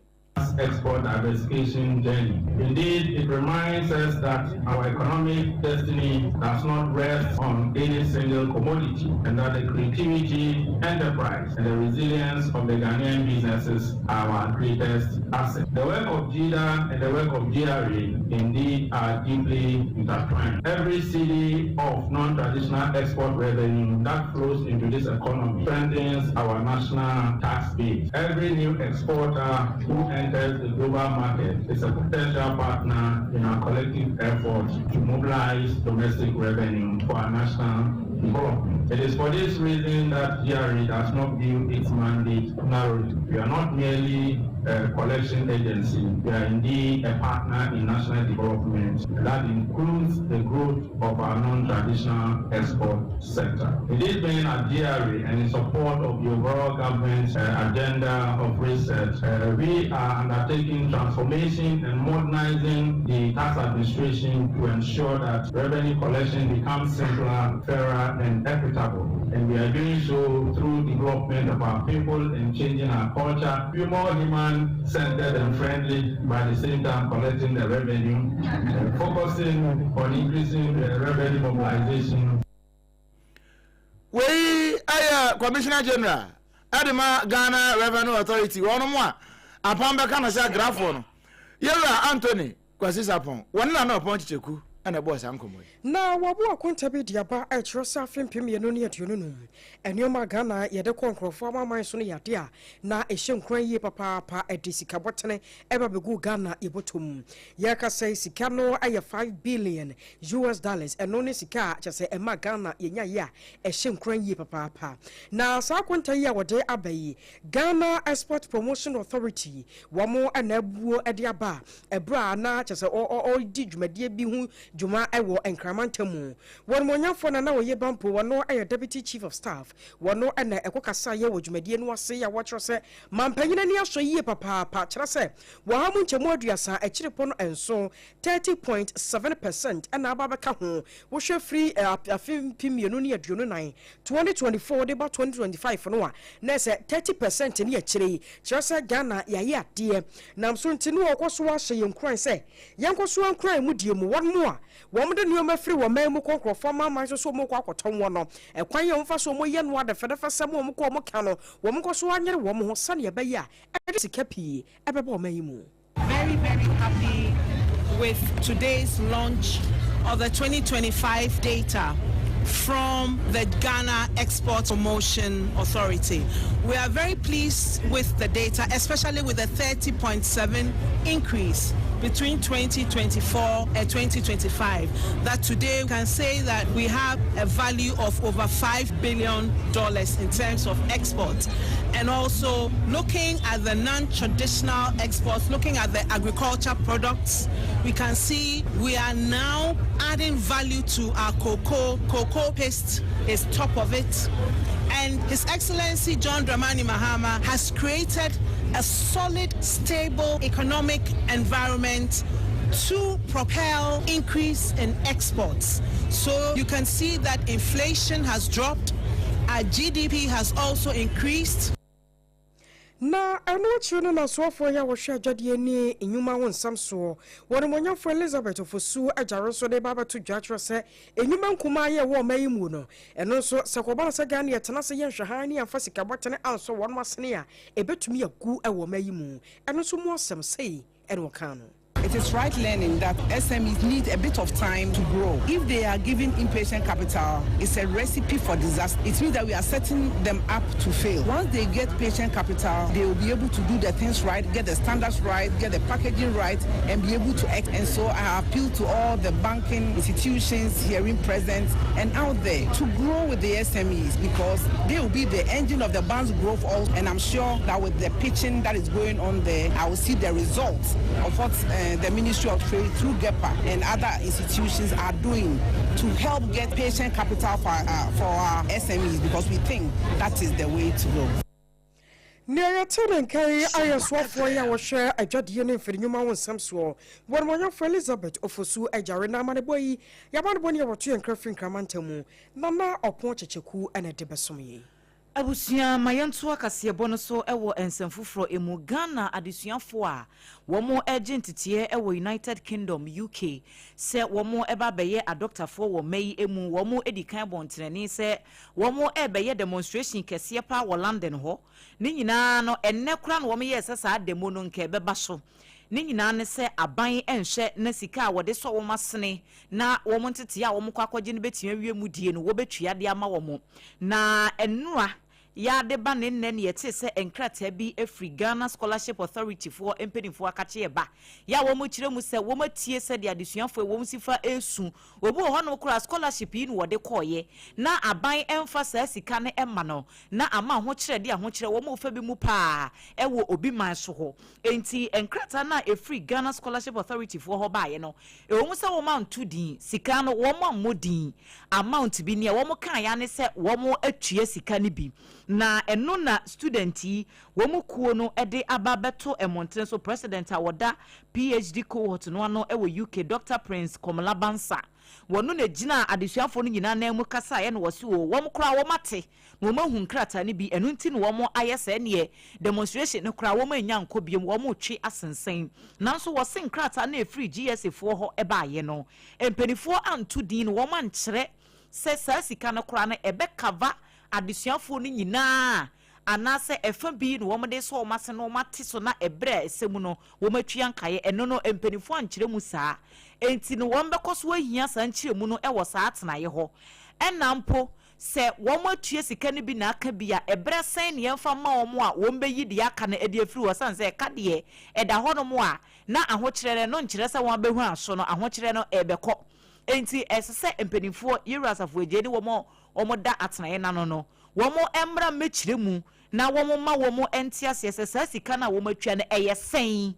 [SPEAKER 10] export diversification journey. Indeed, it reminds us that our economic destiny does not rest on any single commodity, and that the creativity, enterprise, and the resilience of the Ghanaian businesses are our greatest asset. The work of GIDA and the work of GRA indeed are deeply intertwined. Every cedi of non-traditional export revenue that flows into this economy strengthens our national tax base. Every new exporter who enters the global market is a potential partner in our collective effort to mobilize domestic revenue for our national development. It is for this reason that GRA does not view its mandate narrowly. We are not merely a collection agency. We are indeed a partner in national development that includes the growth of our non-traditional export sector. It is being at GRA and in support of the overall government's agenda of research, we are undertaking transformation and modernizing the tax administration to ensure that revenue collection becomes simpler, fairer, and equitable. And we are doing so through development of our people and changing our culture, be more human-centered and friendly, by the same time collecting the revenue, focusing on increasing the revenue mobilization.
[SPEAKER 5] We are Commissioner General, Adema Ghana Revenue Authority, one more. Upon the kind of graph Yera Anthony Kwesisapon, one no point cheku. And a boss uncle. Now, what won't be the aba at your suffering premier no near to you. And your Magana, yet the conqueror for my son yatia. Na a sham cray papa at Disica Botany, ever be good Ghana ibotum. Yaka says Sicano, I have $5 billion US, and only Sica, just say a Magana, ya, a sham cray papa. Now, Saquanta ya what day abbey, Ghana Export Promotion Authority, one more and a boo at the aba, a bra, not just all did my dear be Juma Ewo and Kramantamu. One more young for an hour ye bumpo, one no a deputy chief of staff, one no and a Kokasaya, which Median was say, what you say, Mampania so ye papa, Patrase, Wahamuncha Modiasa, a chipon and so 30.7%, and Ababakahu, was your free a film Pimiunia Junai, 2024, about 2025 for Noah, Nessa 30% in your chili, Chasa Ghana, ya dear. Nam soon to know what's wash young cry say, Yanko Swan cry, Mudium, one more. Woman new my free woman who conquer for my mind so more quack one, and quite young for so more young water for the first some woman call Mocano, woman goes one year woman who sunny a baya, and it's a cappy, ever maimu.
[SPEAKER 11] Very, very happy with today's launch of the 2025 data from the Ghana Export Promotion Authority. We are very pleased with the data, especially with the 30.7 increase between 2024 and 2025. That today we can say that we have a value of over $5 billion in terms of exports. And also looking at the non-traditional exports, looking at the agriculture products, we can see we are now adding value to our cocoa. Cocoa paste is top of it. And His Excellency John Dramani Mahama has created a solid, stable economic environment to propel increase in exports. So you can see that inflation has dropped, our GDP has also increased.
[SPEAKER 1] Na children na so for ya wo hwa adwade ni enyuma won sam so won monya for Elizabeth ofosu ajaro so de baba to dwatro se enyuma nkuma ye wo mayi mu no eno so sekoba se Ghana ye tena se ye nhwa ni amfa sika botene anso won masene a ebetumi agu e wo mayi mu eno so mo asem sei eno kan no
[SPEAKER 12] It is right learning that SMEs need a bit of time to grow. If they are given inpatient capital, it's a recipe for disaster. It means that we are setting them up to fail. Once they get patient capital, they will be able to do the things right, get the standards right, get the packaging right, and be able to act. And so I appeal to all the banking institutions herein present and out there to grow with the SMEs, because they will be the engine of the bank's growth also. And I'm sure that with the pitching that is going on there, I will see the results of what the Ministry of Trade through GEPA and other institutions are doing to help get patient capital for our SMEs, because we think that is the way to go.
[SPEAKER 1] Near Ten carry I swap for your share a judge for the human some swore. One more for Elizabeth of Fosu a jarena maneboy, Yaman 1 year or 2 and Crafting Cramantemu, Nana or Ponchacheku and a debasumi.
[SPEAKER 4] Abusia mayantua kasie bono so ewo ensemfufro emu Ghana adesuafo a womo agent tie ewo United Kingdom UK se womo eba beye adoctorfo wo mai emu womo edikan bontreni se womo ebeye demonstration kese pa wo London ho ni nyina no enne kura no womo ye sesa demo no nke beba so ni nyina ne se aban enhwe na sika wode so wo masene na wo montete a wo mkwakwaje ne betia wie mu die no wo betua de ama wo mo na enura ya de ba ne nne yete se enkrata bi Afri Ghana Scholarship Authority for empenifo akache ba ya wo mo kire mu se wo matie se de adesuafo wo msifa esu obu ho no kura scholarship yi no wode koye na aban emphasize sika ne emma no na ama ho kire de ho kire wo mo fa bi mu pa ewo obi man so ho enti enkrata na Afri Ghana Scholarship Authority for ho ba ye no e wo mu se wo man to din sika no wo mo modin amount bi ne wo mo kan ya ne se wo mo atue sika ne bi na eno na studenti womu kuo no ede ababeto emonten so president awoda PhD cohort no ano ewo UK Dr Prince Komalabansa wonu na gina adesuafo no nyina na emu kasa ye no wose wo wom kra wo mate no mahu nkrata ne bi enu nti no wom ayese ne demonstration no kra wom anya nkobiem wom twe asensen nanso wose nkrata na Afri GSA fo ho eba ye no empenifo anto din wom ankyere se sasika no kra na ebe cover adesuafo ni nyina anase efa bi no wom de so mase no mate so na ebre esemu no wom atwa nkaye eno no empenifo ankyere mu saa enti no wom bekoso ahia saa nkyere mu no ewo saa atena ye ho enampo se wom atue sika ne bi na aka bia ebre sen ne yemfa ma wom a wom beyi de aka na ede afiri wasan se ka de eda ho no mo a na ahokyere no nkyere se wom behu aso no ahokyere no ebekọ enti esese empenifo yerasafo ejeni wom omoda atnaye nano no womo embra mechire mu na womo ma womo entiase sesa sika na womo atwa na eyesen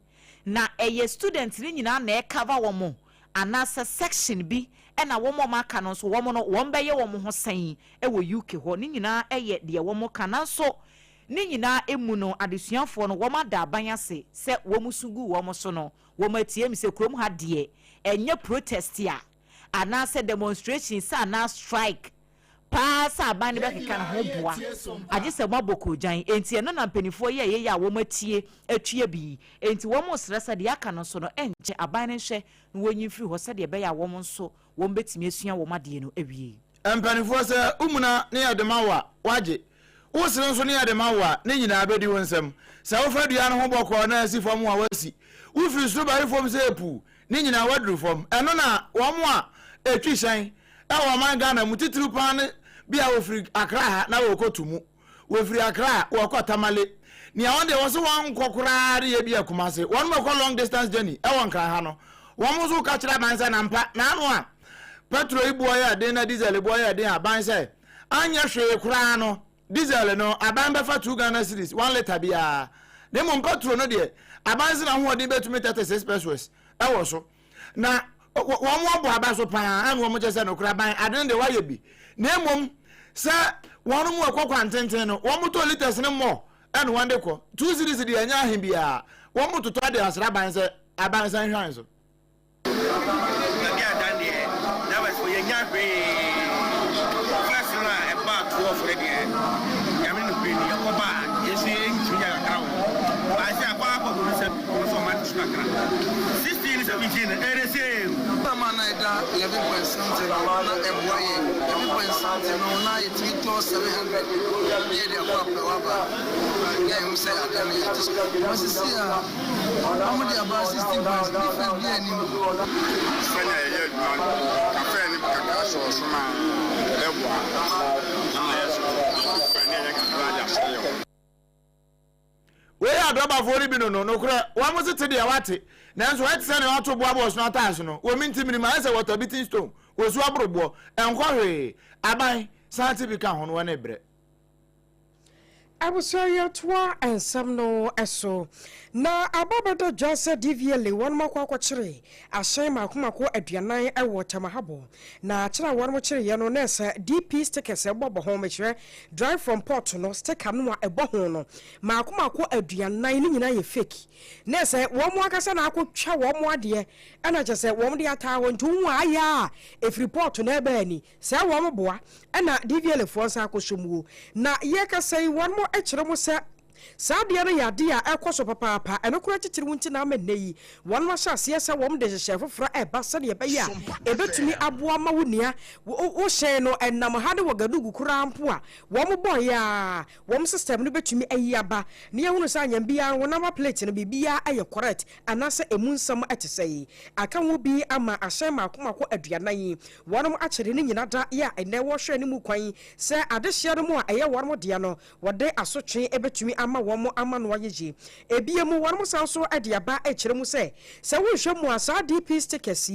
[SPEAKER 4] na eye student ni nyina na e cover womo anasa section bi na womo maka no so womo no wombeye womo ho sen ewo UK ho ni nyina eye de womo kana so ni nyina emu no adesuafo no womo da abanyase se womo sugu womo so no womo atie mi se krom ha de enye protest ya anasa demonstration sa na strike pasa abani ba keka na ho boa age se maboko jan enti eno na mpanifo ye ya wo matie atue bi enti wo mo stressa de aka no so no enje abani hwe no wonyi firi ho se de be ya wo mo nso wo mbetimi asua wo made no awie
[SPEAKER 5] mpanifo se umuna ne yademawa waje wo sire nso ne yademawa ne nyina abedi wonsam se wo fadua no ho boko na asifo mo a wasi wo firi so ba ifom se epu ne nyina wadru fom eno na wo mo a etwi hyan ewo man Ghana mutitiri pan bia wo firi Accra ha na wo kotumu wo firi Accra wo ko Tamale ni awon de wo so wan kokora re ye bia Kumase won mo ko long distance journey ewo nkra ha no wo mo so ka kira ban se na mpa na anu a petrol ibu oya de na diesel ibu oya de aban se anya hwe kura no diesel no aban be fa 2 Ghana cedis 1 liter bia de mo petrol no de aban se na ho de betumi 36 pesos ewo so na wọ́n mú ọ̀bọ̀ àbáṣọ pàà ẹnu wọ́n mú jẹ́sẹ̀ nìkúrà báyìí àdéhùn dè wáyé bi ní ẹ̀mọ́m sẹ́ wọ́n mú ẹ̀kọ́ kwantenten no wọ́n mú tó litres ní mọ́ ẹnu wọ́n dé kọ́ 2 cedis di ẹ̀yẹ́ ahìn bíi à wọ́n mú tutọ́ adé àṣírà báyìí abánsẹ́ nhwàn so.
[SPEAKER 13] Gàdí àdáni ẹ̀ dábàá sọ yẹn nyá pé fúlàsì náà ẹ̀ bá àtúwọ̀ fúlẹ̀ díẹ̀ yàmi nù pé ní ẹ̀kọ́ bá yẹ ṣe é ń tún yà kàkàrà wọ̀ àṣẹ àkọ́ àpọ̀ tó ń sẹ́ wọ́n sọ máa ti sùn kàkàrà 16 17 ẹ̀rẹ́ sí ẹ̀
[SPEAKER 14] man I da 11.something na ebwaye 11.something na it to 700 yeah they are waba yeah, you say I can make it. But you see, how many about 16 pounds different beer anymore?
[SPEAKER 5] We are drama for Libino, no crack. One was it to the Awati. Nan's right son out to Boabos not as no. We mean to minimize what a beating stone was Wabrobo and Quarry. Abai, scientific on one ebre.
[SPEAKER 1] I was sorry and some no eso. Na ababa just said diviele one more quachere. I say my kumako at Yanai I water mahabo. Na chana one more yano nessa DP stickers a bob home drive from Port no stick anua a bohono. Ma kumako at Yanai nina fake. Nessa one more casan I could chow one more dear. And I just said one the town to ya. If report to never any. Say one boy. And na diviele for Sakushumu. Na yeka say one more echromo sa Sadia ya dia ekoso papa eno kura titiri wunti na amene one washa siasa wom de hye fra e basa de be ya ebetumi aboa ma wonia wo hye no enam hade wagadugu kura mpo a wom boy ya wom system no betumi ayi aba ne ehunu sa anyam bia wonama plate no bibia aye correct anase emunsam etesei aka wo bi ama ahye makomako aduanan wonom akere ne nyina da ya ene wo hwe ne mu kwan se ade hye no mu a eye wonom de no wode asotwe ebetumi ama womo amano wayeji ebiemu wonom sanso ade aba ekire mu se wo hwe mu asa DP stickers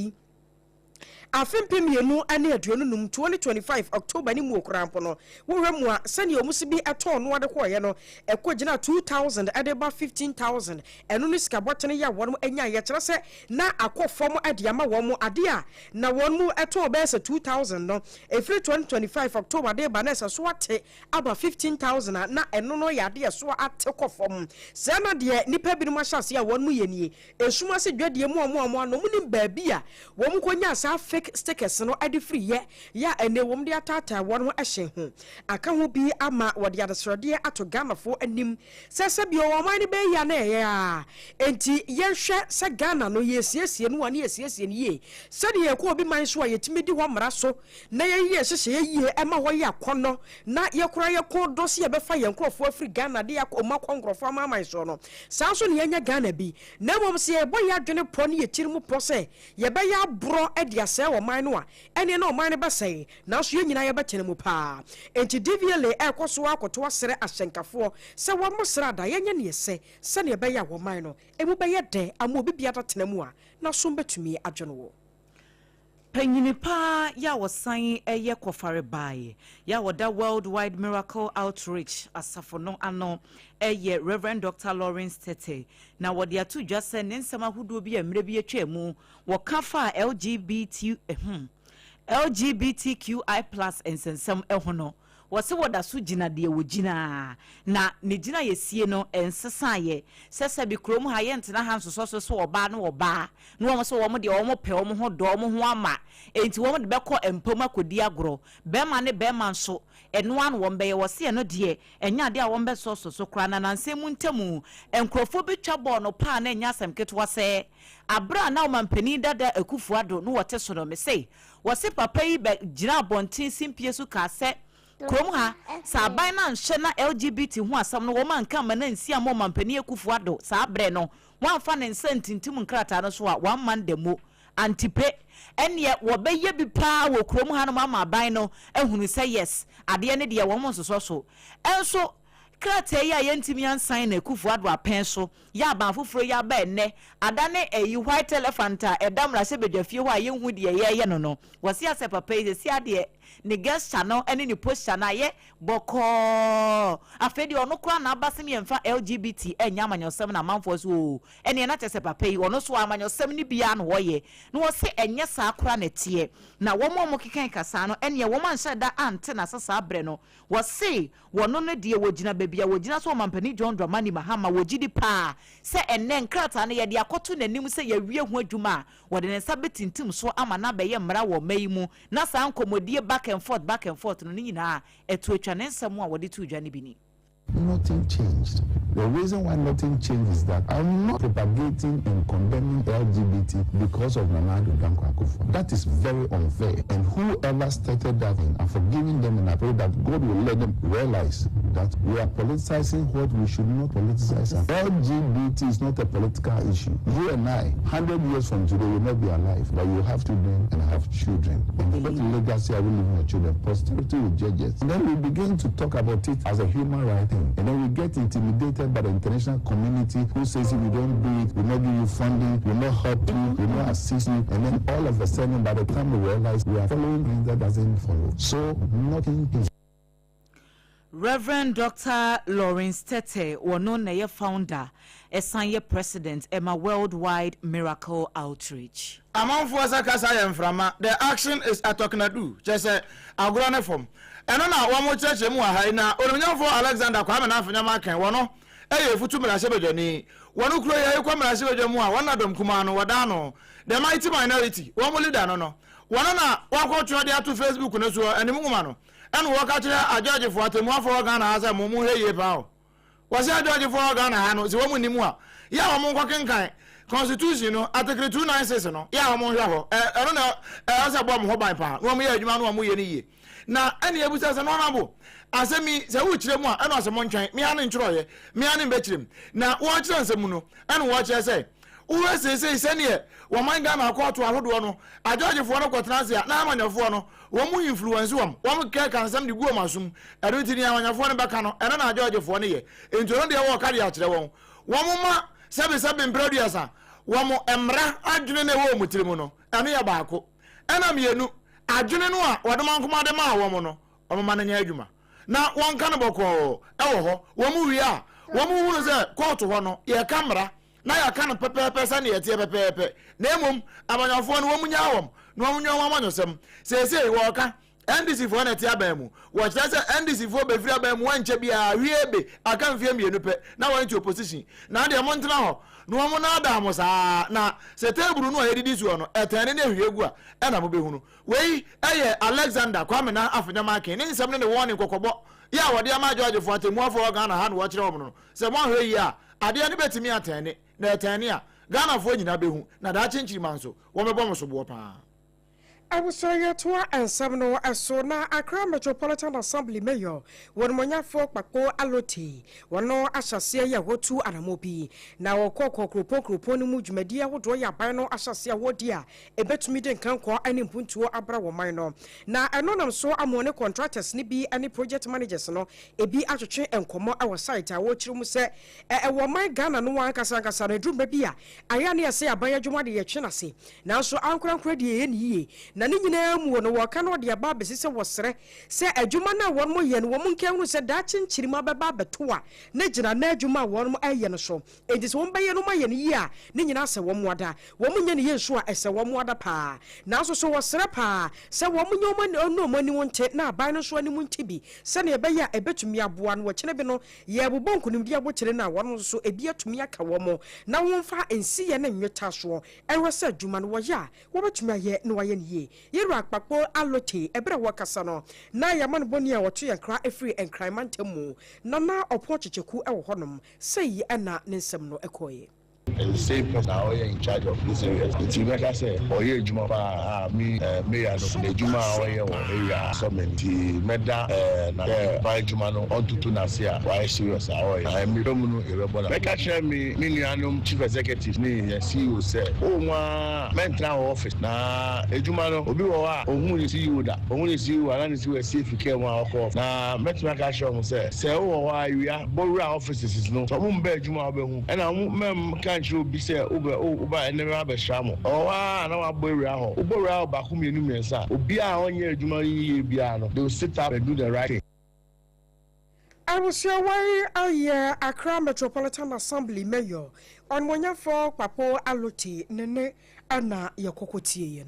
[SPEAKER 1] afempe mienu ane aduonu num 2025 October ni mu okrampo no wo hwe mu a sane omusibi eton no ade koye no ekogina 2000 ade ba 15000 eno no sika botene ya wonom anya ye kire se na akofom ade ama womo ade a na wonom eton be se 2000 no efri 2025 October de ba na se so ate aba 15000 na eno no ya de so ate kofom se na de nipa bi no ma hyase a wonom ye nie esuma se dwade mu omo no munim ba bi a wom konya sa stickers no ade free ye ya ene wom de atata won ho ahye ho aka ho bi ama wode adesrode ato Ghana fo anim sese bi o man be ya na ye a enti ye hwe se Ghana no ye siesie no wane ye siesie ne ye se de ye ko obi man so a yetimi di ho mra so na ye ye hyehye ye ema ho ye akono na ye kora ye ko do se ye be fa ye nkrofo afri Ghana de akoma konkrofo ama man so no sa so ne ye nya Ghana bi na mom se ye boy adwene po ne ye tirimu po se ye be ya bro e dia se wo man no a ene na o man be sei na so ye nyina ye be tene mu pa enti DVLA ekoso akoto asere ahyenkafo se wo mo sra da ye nya ne se ne be ya wo man no emu be ye de ama obi bia da tene mu a na so betumi adwene wo
[SPEAKER 4] Penyini pa ya wasan eye kofare bae ya wada Worldwide Miracle Outreach asafono ano eye Reverend Dr. Lawrence Tete na wode atu dwase ne nsema hudo bi emre bi atwemu wo kafa LGBTQI+ ensensem ehono wose woda so gina de wogina na ne gina yesie no ensesa ye sese bi krom ha ye ntena ha nsoso so oba no oba no wo so wo mo de wo mo pe wo mo ho do wo mo ho ama enti wo mo de beko empoma kodi agro be ma ne be ma nso eno an wo mbeye wose no de enya de a wo mbe so kra na nansemu ntemu enkrofo betwa bo no pa na enya asem ketwa se abra na wo mampani dada akufuado no wote so no me sei wose papa yi be gina bontin simpie su ka se krom ha sa ban na nhye na LGBT hu asam no wo man kan ma na nsi am mampani akufuado sa abre no wan fa ne nsantintim nkrata no so a wan man demo antipe ene wo be ye bi pa wo krom ha no ma ban no ehunu say yes ade ne de wo mo so enso krata ya yentimi ansan na akufuado apen so ya ban foforo ya ba enne adane eyi white elephant a edamra se bedwafie ho a ye hu de ye no wose ase papa yi se ade ne guest channel ene ni post channel ye boko afedi ono kwa na abasem ye mfa LGBT enya amanyosem na manfo so ene na tese papa yi ono so amanyosem ni bia no woye no wose enye sa akora na tie na wo mo kikan kasa no ene wo man hyeda ante na sasa abre no wose wono no de wogina babia wogina so mampani John Dramani Mahama wogidi pa se ene nkrata na ye de akoto nanim se ye wie hu adwuma wode ne sabetintim so ama na be ye mra wo mai mu na sa nkomodie back and forth no nyina etu atwa ne nsam a wode tu dwa ne bi ni
[SPEAKER 6] nothing changed.
[SPEAKER 15] The reason why nothing changed is that I'm not propagating and condemning LGBT because of Nana Addo Dankwa Akufo. That is very unfair. And whoever started that thing, I'm forgiving them, and I pray that God will let them realize that we are politicizing what we should not politicize. LGBT is not a political issue. You and I, 100 years from today, will not be alive, but you have children and have children. And what legacy are we leaving your children? Posterity will judge us. And then we begin to talk about it as a human right thing. And then we get intimidated by the international community who says if you don't do it, we'll not give you funding, we'll not help you, we'll not assist you. And then all of a sudden, by the time we realize we are following things that doesn't follow. So nothing is.
[SPEAKER 4] Reverend Dr. Lawrence Tete, one founder, a president, Emma Worldwide Miracle Outreach.
[SPEAKER 5] Among Fuasa Kasayam from the action is at Tokanadu, just a grown form. And on one more church, Muahaina, or for Alexander Kwame Afanyamaka, one, a Futumala Sebajani, one who create a Kwame Sebajamua, one of them Kumano, Wadano, the mighty minority, one will dano. One walk out to Facebook and the Mumano. And walk out a judge for the more for Ghana as a Mumu Yepao. Was a judge for Ghana Hanos, woman Nimua. Yamon walking kind. Constitution, Article 296, Yamon Yavo. I don't know, as a bomb hobby pound. 1 year, you man, 1 year. Now, any of us as an honorable. I said me, the which them one, and was a monchain, me and Troy, me and Betchim. Now, watch on Samuno, and watch I say. Who say, send here, one man Ghana call to a hood I judge for one of Quatransia, now on your phone. One more influence one care can send the Guamasum, I don't think on your phone baccano, and then I judge for 1 year. Into the walk out the one. One more 7 brothers, one more Emra, I do not know with Trimono, and me a barco. And I'm here, I do not know what the man command the ma woman or man in Yajuma. Now one cannibal call, oh, one more we are. One more is a call to one, your camera. Now I can't prepare person yet, pepe. Name I'm on your phone, woman yawam. No one know some. Say, Walker, and this is one at Yabemu. Watch that, and this is for Befriabem, one chabia, really. I can't feel me in the pet. Now into a position. Now they are Montano. No one Adamos, now, say, Bruno, I did this one, at an Yagua, and I'm Behuno. Way, Alexander, Kwame, after the marking, in some of the warning Cocobo. Yeah, what dear my judge for the more for Ghana hand watch over. Say, one way, yeah, I didn't bet me at any, Netania, Ghana for you, Nabehu, Nadachi Manso, woman bombs of water.
[SPEAKER 1] I was sorry to and Sabno as so now Accra Metropolitan Assembly Mayor, one monya folk Bako Aloti, one no Ashasia Yagotu Anamopi. Now a coco Kruponi Muj Media would draw ya bino Ashasia Wodia, a bet to meet and canqua any punto Abra Minor. Now I know I'm so I'm one contractors, nibi any project managers no, a be at a chain and come our site. I watch you say, a woman Ghana no one Casanga drew Babia. I only say a buyer Jumadi Chinasi. Now so Uncle Credi in ye. Na ni nyina mu no waka no de aba besi se wosere se adwuma na won mo ye no won nkan hu se da chinchirima beba beto a na gina na adwuma won mo aye no so enti se won baye no ma ye no yi a ni nyina se won mo ada won mo nye ne yesu a ese won mo ada pa na so so wosere pa se won mo nyoma no mo ni wonte na aban no so ani mu ntibi se ne ebe ya ebetumi aboa no wachene bi no ye bobon kunum di abokire na won so ebi atumi aka won mo na won fa ensi ye na nweta so enwe se adwuma no wo ya wo betumi aye no waye ne Yeru akpakpo alote ebere wakasa no na yaman boni a woto yankra efiri enkraimantamu na na opo checheku ewo honom sei na nsem no ekoye.
[SPEAKER 15] The same person now in charge of this area. It's like I say, or here Juma me mayor no Juma or area summit meda na by Juma no on to Tunasia why serious I am no irrelevant. Make share me nuanum chief executive ni CEO say oh ma mental office na Juma no obi wo a ohun ni CEO da ohun ni CEO ana ni CEO safe care one off na make share mo say oh wa area borura offices no so mo be Juma obehu and am can be say over and never have a shamo. Oh, I know about Raho. Ubora Bakumi Numensa. Ubia on your Jumari Biano. They will sit up and do the right thing.
[SPEAKER 1] I was your way a year Accra Metropolitan Assembly Mayor on one for Papo Aloti Nene Anna Yakokoti.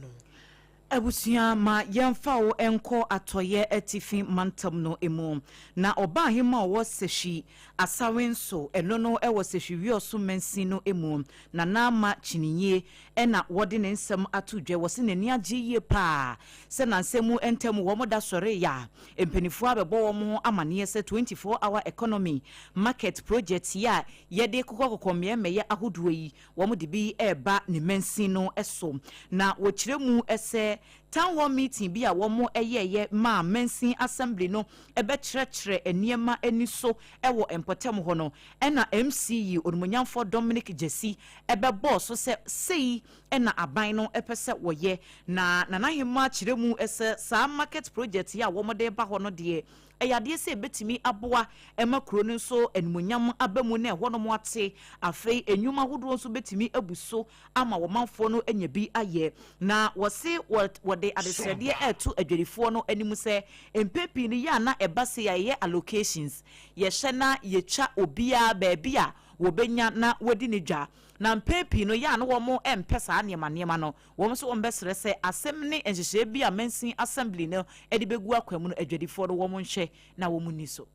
[SPEAKER 4] Abusia ma yemfa wo enko atoye etifi mantam no emu na oba hima wo seshi asawenso eno no ewo seshi wioso mensi no emu na nama chininye ena wode ne nsem atudwe wo se nani agye pa se na nsemu entem wo moda sore ya empenifo abebo wo mo amane se 24-hour economy market project ya yede kokokokomye meye ahoduo yi wo mo de bi eba ne mensi no eso na wo kiremu ese town hall meeting bi a womo eyeye ma mensin assembly no ebe kyerɛkyerɛ eniema eniso ewo empotem ho no ena MCE onumunyamfo Dominic Jesse ebe boss so sei ena aban no epese woye na nanahema kyeremu ese sa market project ya womo de ba ho no de eyade se betimi aboa emakro no so enumunyam abamu na ho no mo ate afei enyuma hodo so betimi abuso ama womanfo no enya bi aye na wose wode adesrede eto adwerifo no animu se empepi ni ya na ebase ya ye allocations ye hye na ye twa obia baabi a wobenya na wodi ne dwa na mpepi no ya na wo mo empesa niema no wo so wo mbesere se asem ne enhyehyɛ bi a mensin assembly no edi begu akwamu no adwerifo no wo mo nhye na wo mu ni so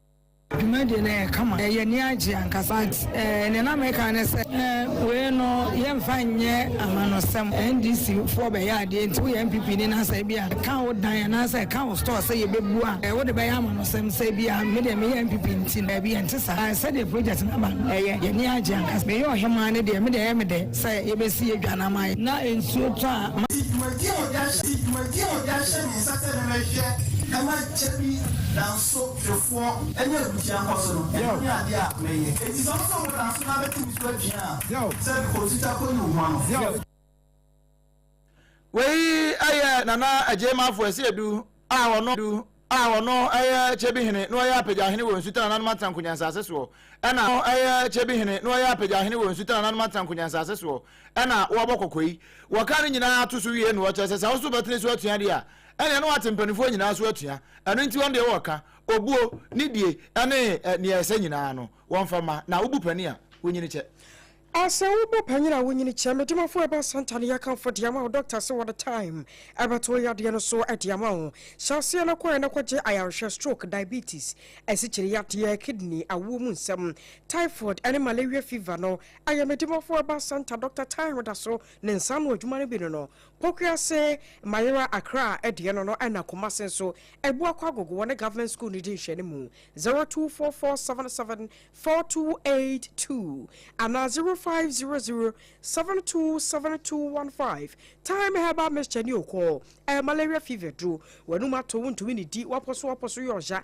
[SPEAKER 16] Imagine kama ye ni agye ankasa ne na meka ne se we no ye mfanye amanosem NDC for be ya de nti we MPP ni na sa bia ka wo dan na sa ka wo store say ye bebu a wo de be ya amanosem say bia me de me MPP nti na bia nti sa say the project na ba ye ni agye ankasa me yo hema ne de me de say ye be si edwana mai na ensuo to a
[SPEAKER 17] Magi o ya she mi sa se na hwe kama chebi danso trefo enye butia koso no enye ade a meye eti so so mo danso na betu mi so adua se ko sita ko ni ho ano
[SPEAKER 5] wei aye nana AGYEIWAA ese edu a wono aye chebi hene no aye apagya hene wo nsuta nanu matankonya nsase so ena aye chebi hene no aye apagya hene wo nsuta nanu matankonya nsase so ena wo bokokoi wo kan nyina atoso wie no wo chese sa wo so betene so atua dia ene no atempanifo nyina so atua eno nti wonde wo ka obuo nidie ene ne ese nyina no wonfama na wo bupani a wonyini che
[SPEAKER 1] asa ubo panyira wonyini cheme dimafo eba santa ne yakan for diama doctor say what the time abato ya de no so adiama ho shase na kwa na kwaje ayarhwe stroke diabetes esichiri ya kidney awu mu nsem typhoid and malaria fever no ayamedimafo eba santa doctor time da so ne nsan no adwuma no bi no pokua say mayera Accra ede no ana koma senso ebu akwa gogo wona government school ni din hwene mu 0244774282 ana 0500727215 time heba Mr. Nyoko malaria fever do wanuma to wuntu ni di waposo yoja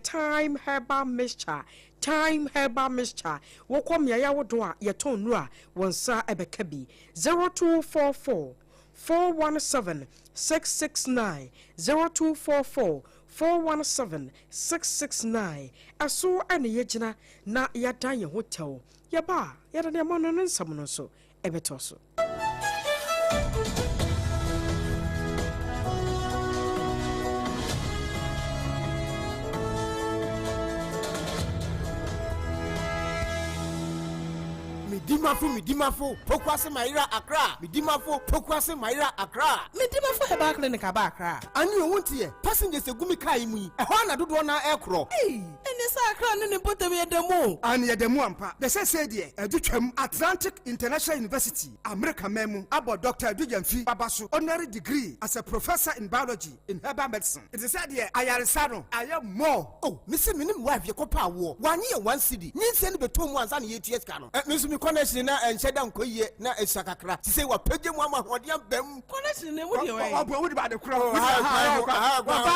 [SPEAKER 1] time heba Mr. Time heba Mr. Wokom ya wodo a yeton nu a wonsa ebekabi 0244417669 0244417669 aso ane yegina na yadan ye hotel yaba yada ne mono nsam no so ebeto so
[SPEAKER 18] Midimafo pokwase Mayra Accra Midimafo pokwase Mayra Accra
[SPEAKER 17] Midimafo heba clinic aba Accra
[SPEAKER 18] ani owuntie passengers egumi kai mu e ho na dodo na ekro
[SPEAKER 17] ene sa Accra ne potem yedemu
[SPEAKER 18] ani yedemu ampa de se de edutwam Atlantic International University America memu abo Dr. Dujamfi Babaso honorary degree as a professor in biology in herbal medicine it is said here ayaresa no aye more oh misi minim wife yekopa wo wanye 1 cedi nyinse ne betom ansa ne yeties ka no misi mi connection na enhyeda nkoyie na esakakra ti say wa pagye mu amahode ambam
[SPEAKER 17] connection ne wo de we
[SPEAKER 18] obo wo de ba de kra wo ba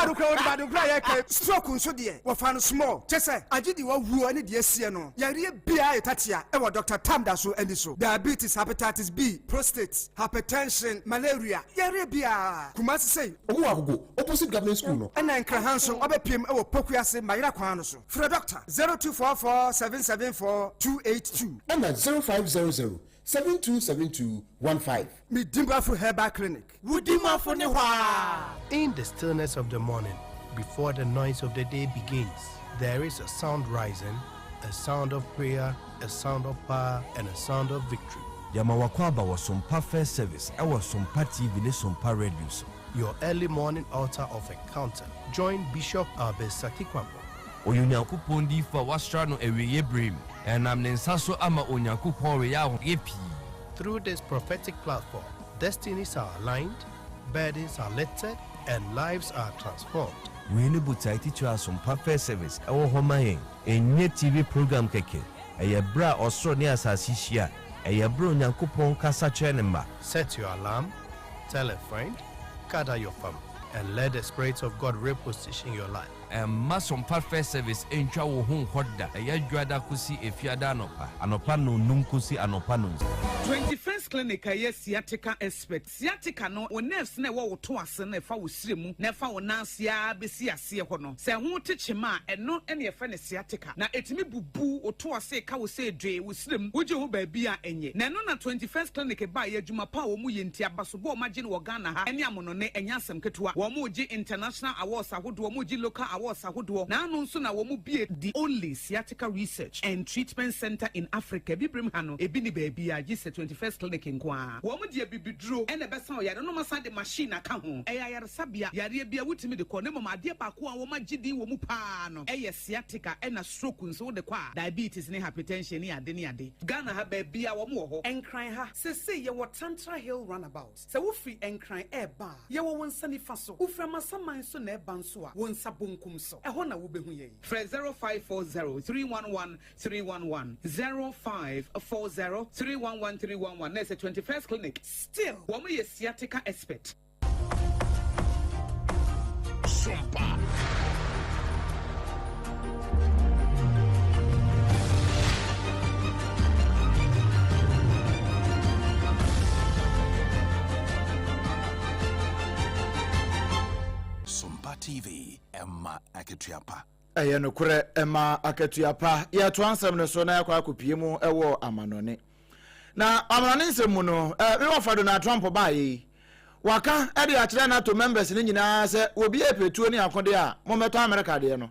[SPEAKER 18] de kra wo de ba de kra ye ke stroke nso de wo fa no small chese agidi wo wuo ne de asie no yare bia etatia e wo Dr. Tamda so andi so diabetes hepatitis B prostate hypertension malaria yare bia kumasi say
[SPEAKER 17] owo agogo opposite government school no
[SPEAKER 18] ena nkra hanso obepiem e wo pokuase mayira kwan no so free doctor 0244774282
[SPEAKER 17] and 0500-727215.
[SPEAKER 18] Midimafo Herbal Clinic.
[SPEAKER 17] Wudimafo ne hwa.
[SPEAKER 19] In the stillness of the morning, before the noise of the day begins, there is a sound rising, a sound of prayer, a sound of power, and a sound of victory.
[SPEAKER 20] Yamawakwaba was Sompa First Service. I was Sompa TV, Sompa Radio.
[SPEAKER 19] your early morning altar of encounter. Join Bishop Albesaki Kwambo.
[SPEAKER 20] Onyankopon di fa wasra no eweye brem enam ne nsaso ama onyankopon we ya epi.
[SPEAKER 19] Through this prophetic platform, destinies are aligned, burdens are lifted, and lives are transformed.
[SPEAKER 20] We ne butai teach us some perfect service ewo homayen enye TV program keke eye bra osro ne asasi hia eye bra onyankopon kasa chenema.
[SPEAKER 19] Set your alarm, tell a friend, gather your family, and let the Spirit of God reposition your life.
[SPEAKER 20] And masom perfect service encha wo hu hoda ayadwada kusi efiada anopa no num kusi anopa no
[SPEAKER 21] 21st clinic aye sciatica expert sciatica no o nerves na wo to ase na fa wo siremu na fa wo nansia besi ase ho no se ho techema eno ene ye fa ne sciatica na etimi bubu o to ase ka wo se dwe wo siremu wo je ho ba bia enye na no na 21st clinic ba ye adwuma pa wo mu ye ntia baso bo magine wo Ghana ha ene amono ne enya asem ketua wo mu ji international awards ahodo wo mu ji local awards ahodo na anu nso na wo mu bie the only sciatica research and treatment center in Africa bibrim ha no ebi ni ba bia ji 21st clinic nkwa wo mu die bibidro ene besa o yare no masa de machine aka ho yare sabia yare bia wutimi de ko ne mama de ba ko a wo magidi wo mu pa no sciatica ena stroke nso de kwa diabetes ne hypertension ne ade Ghana ha ba bia wo mu ho enkran ha sese ye wo Tantra Hill runabout se wo free enkran ba ye wo wonsa ni fa so wo fra masaman so na ba nso a wonsa bonkum so eho na wo behu ye 0540311311 0540311311 That's a 21st clinic. Still, woman is sciatica expert.
[SPEAKER 22] SOMPA. SOMPA TV, Emma Aketuapa.
[SPEAKER 5] Eye no kure Emma Aketuapa. Ya to ansem ne so na yakwa akopie mu ewo amanone. Na amanone nsemu no me wafado na Trump ba yi. Waka e de akire na to members ni nyina se obi epetuo ni akode a mometo America de no.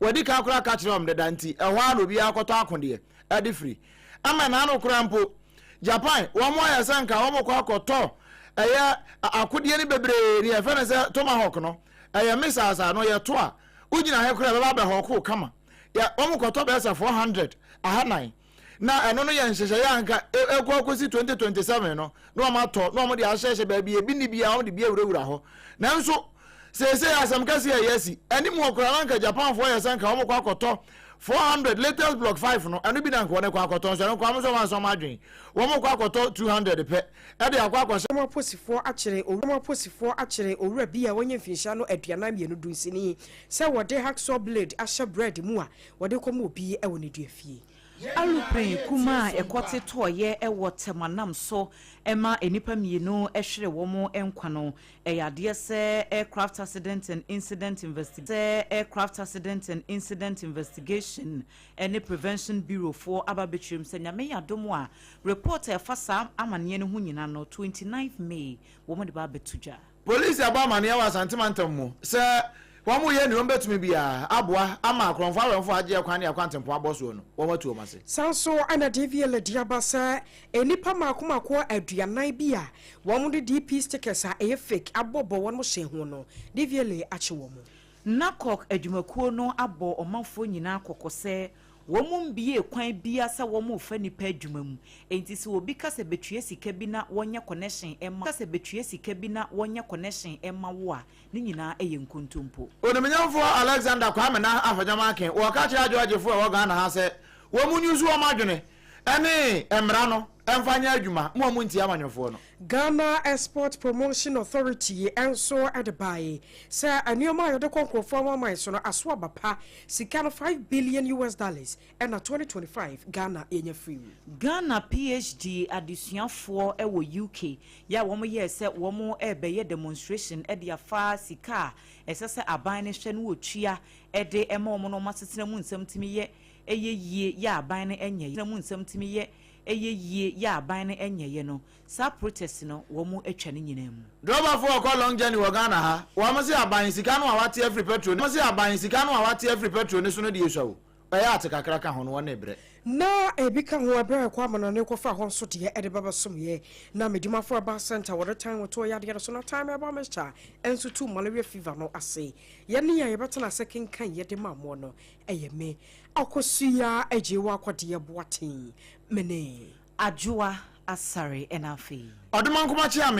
[SPEAKER 5] Wadi ka akura ka kire om de danti ehwa na obi akoto akode e de free. Ama na no kura mpo Japan wo mo ya sanka wo mo kwa akoto eye akode ni bebre ni e fe na se tomahawk no eye misasa no ye to a ujina he kura baba hawk kama ya wo mo koto be 400 ahanan na eno no ye nhehye ya nka ekwakosi 2027 no no ma to no mo de ahyehyɛ ba bi ebi ni bia wo de bia wurawura ho nanso sese asam kase ya yesi ani mu okura nka Japan fo ya sanka wo kwa akoto 400 latest block 5 no anu bi na nka wo ne kwa akoto so no kwa mo so ma so ma dwen wo mo kwa akoto 200 pe e de akwa akoso
[SPEAKER 1] mo posifo akire owura bia wonye mfinsha no aduana mienu dunsini se wo de hacksaw blade ahye bread mu a wo de komo obi e wo ne duafie
[SPEAKER 4] Alupin kuma ekote toye ewo temanam so ema enipa mienu ehwere womo enkwano eyade se aircraft accident and incident investigation and prevention bureau for ababetrim senyame yadomo a report efasa amane ne ho nyina no 29th May womo de ba betuja
[SPEAKER 5] police abamane ya wasantemantam mu se wamu ye ni ombetumi bia aboa ama akronfo awemfo agye kwan ne akwantempo aboso no wo matu omase
[SPEAKER 1] sanso ana deviele diabasa enipa makomako aduanan bia wamu de DP stickers a fake abobo won mo hye ho no deviele ache wo mo
[SPEAKER 4] nakok adwumakuo no abo omanfo nyina kokose womum biye kwan bia sa womu fa nipa adwuma mu enti se obi kase betue sika bi na wonye connection emma wo a ni nyina eye nkontompo
[SPEAKER 5] onemenyamfo Alexander Kwame na afajama ken wo ka kira ajwajefo e wo Ghana ha se womu nyusu wo madwene ene emra no emfanya adwuma mo nti amanyofo no
[SPEAKER 1] Ghana Export Promotion Authority enso adbai sa anioma yode konkrofo amamai so no aso abapa sika no $5 billion and na 2025 Ghana enye free
[SPEAKER 4] Ghana PhD adisuafo ewo UK ya womo ye se womo ebeye demonstration e dia fa sika esese aban ne hwe no otua e de ema womo no masetena mu nsam timi ye eyeyie ya aban ne enye mu nsam timi ye eyeyie ya aban ne enye no sa protest no womu atwa ne nyina mu
[SPEAKER 5] driver for ko long journey wo Ghana ha wo mo se aban sika no awate every petrol mo se aban sika no awate every petrol ne so no de yeswa ɛyɛ ate kakra ka ho no wɔne brɛ
[SPEAKER 1] na ebika ho abere kwa amana ne kofa ho so de ede baba somye na medimafo aba center wore time to yade so na time aba mecha enso tu malaria fever no ase ye ne ya yebetena second kan yede mamo no eye me akosuya AGYEIWAA akwade boaten mene
[SPEAKER 4] AGYEIWAA ASARE enafi
[SPEAKER 5] oduman kuma chia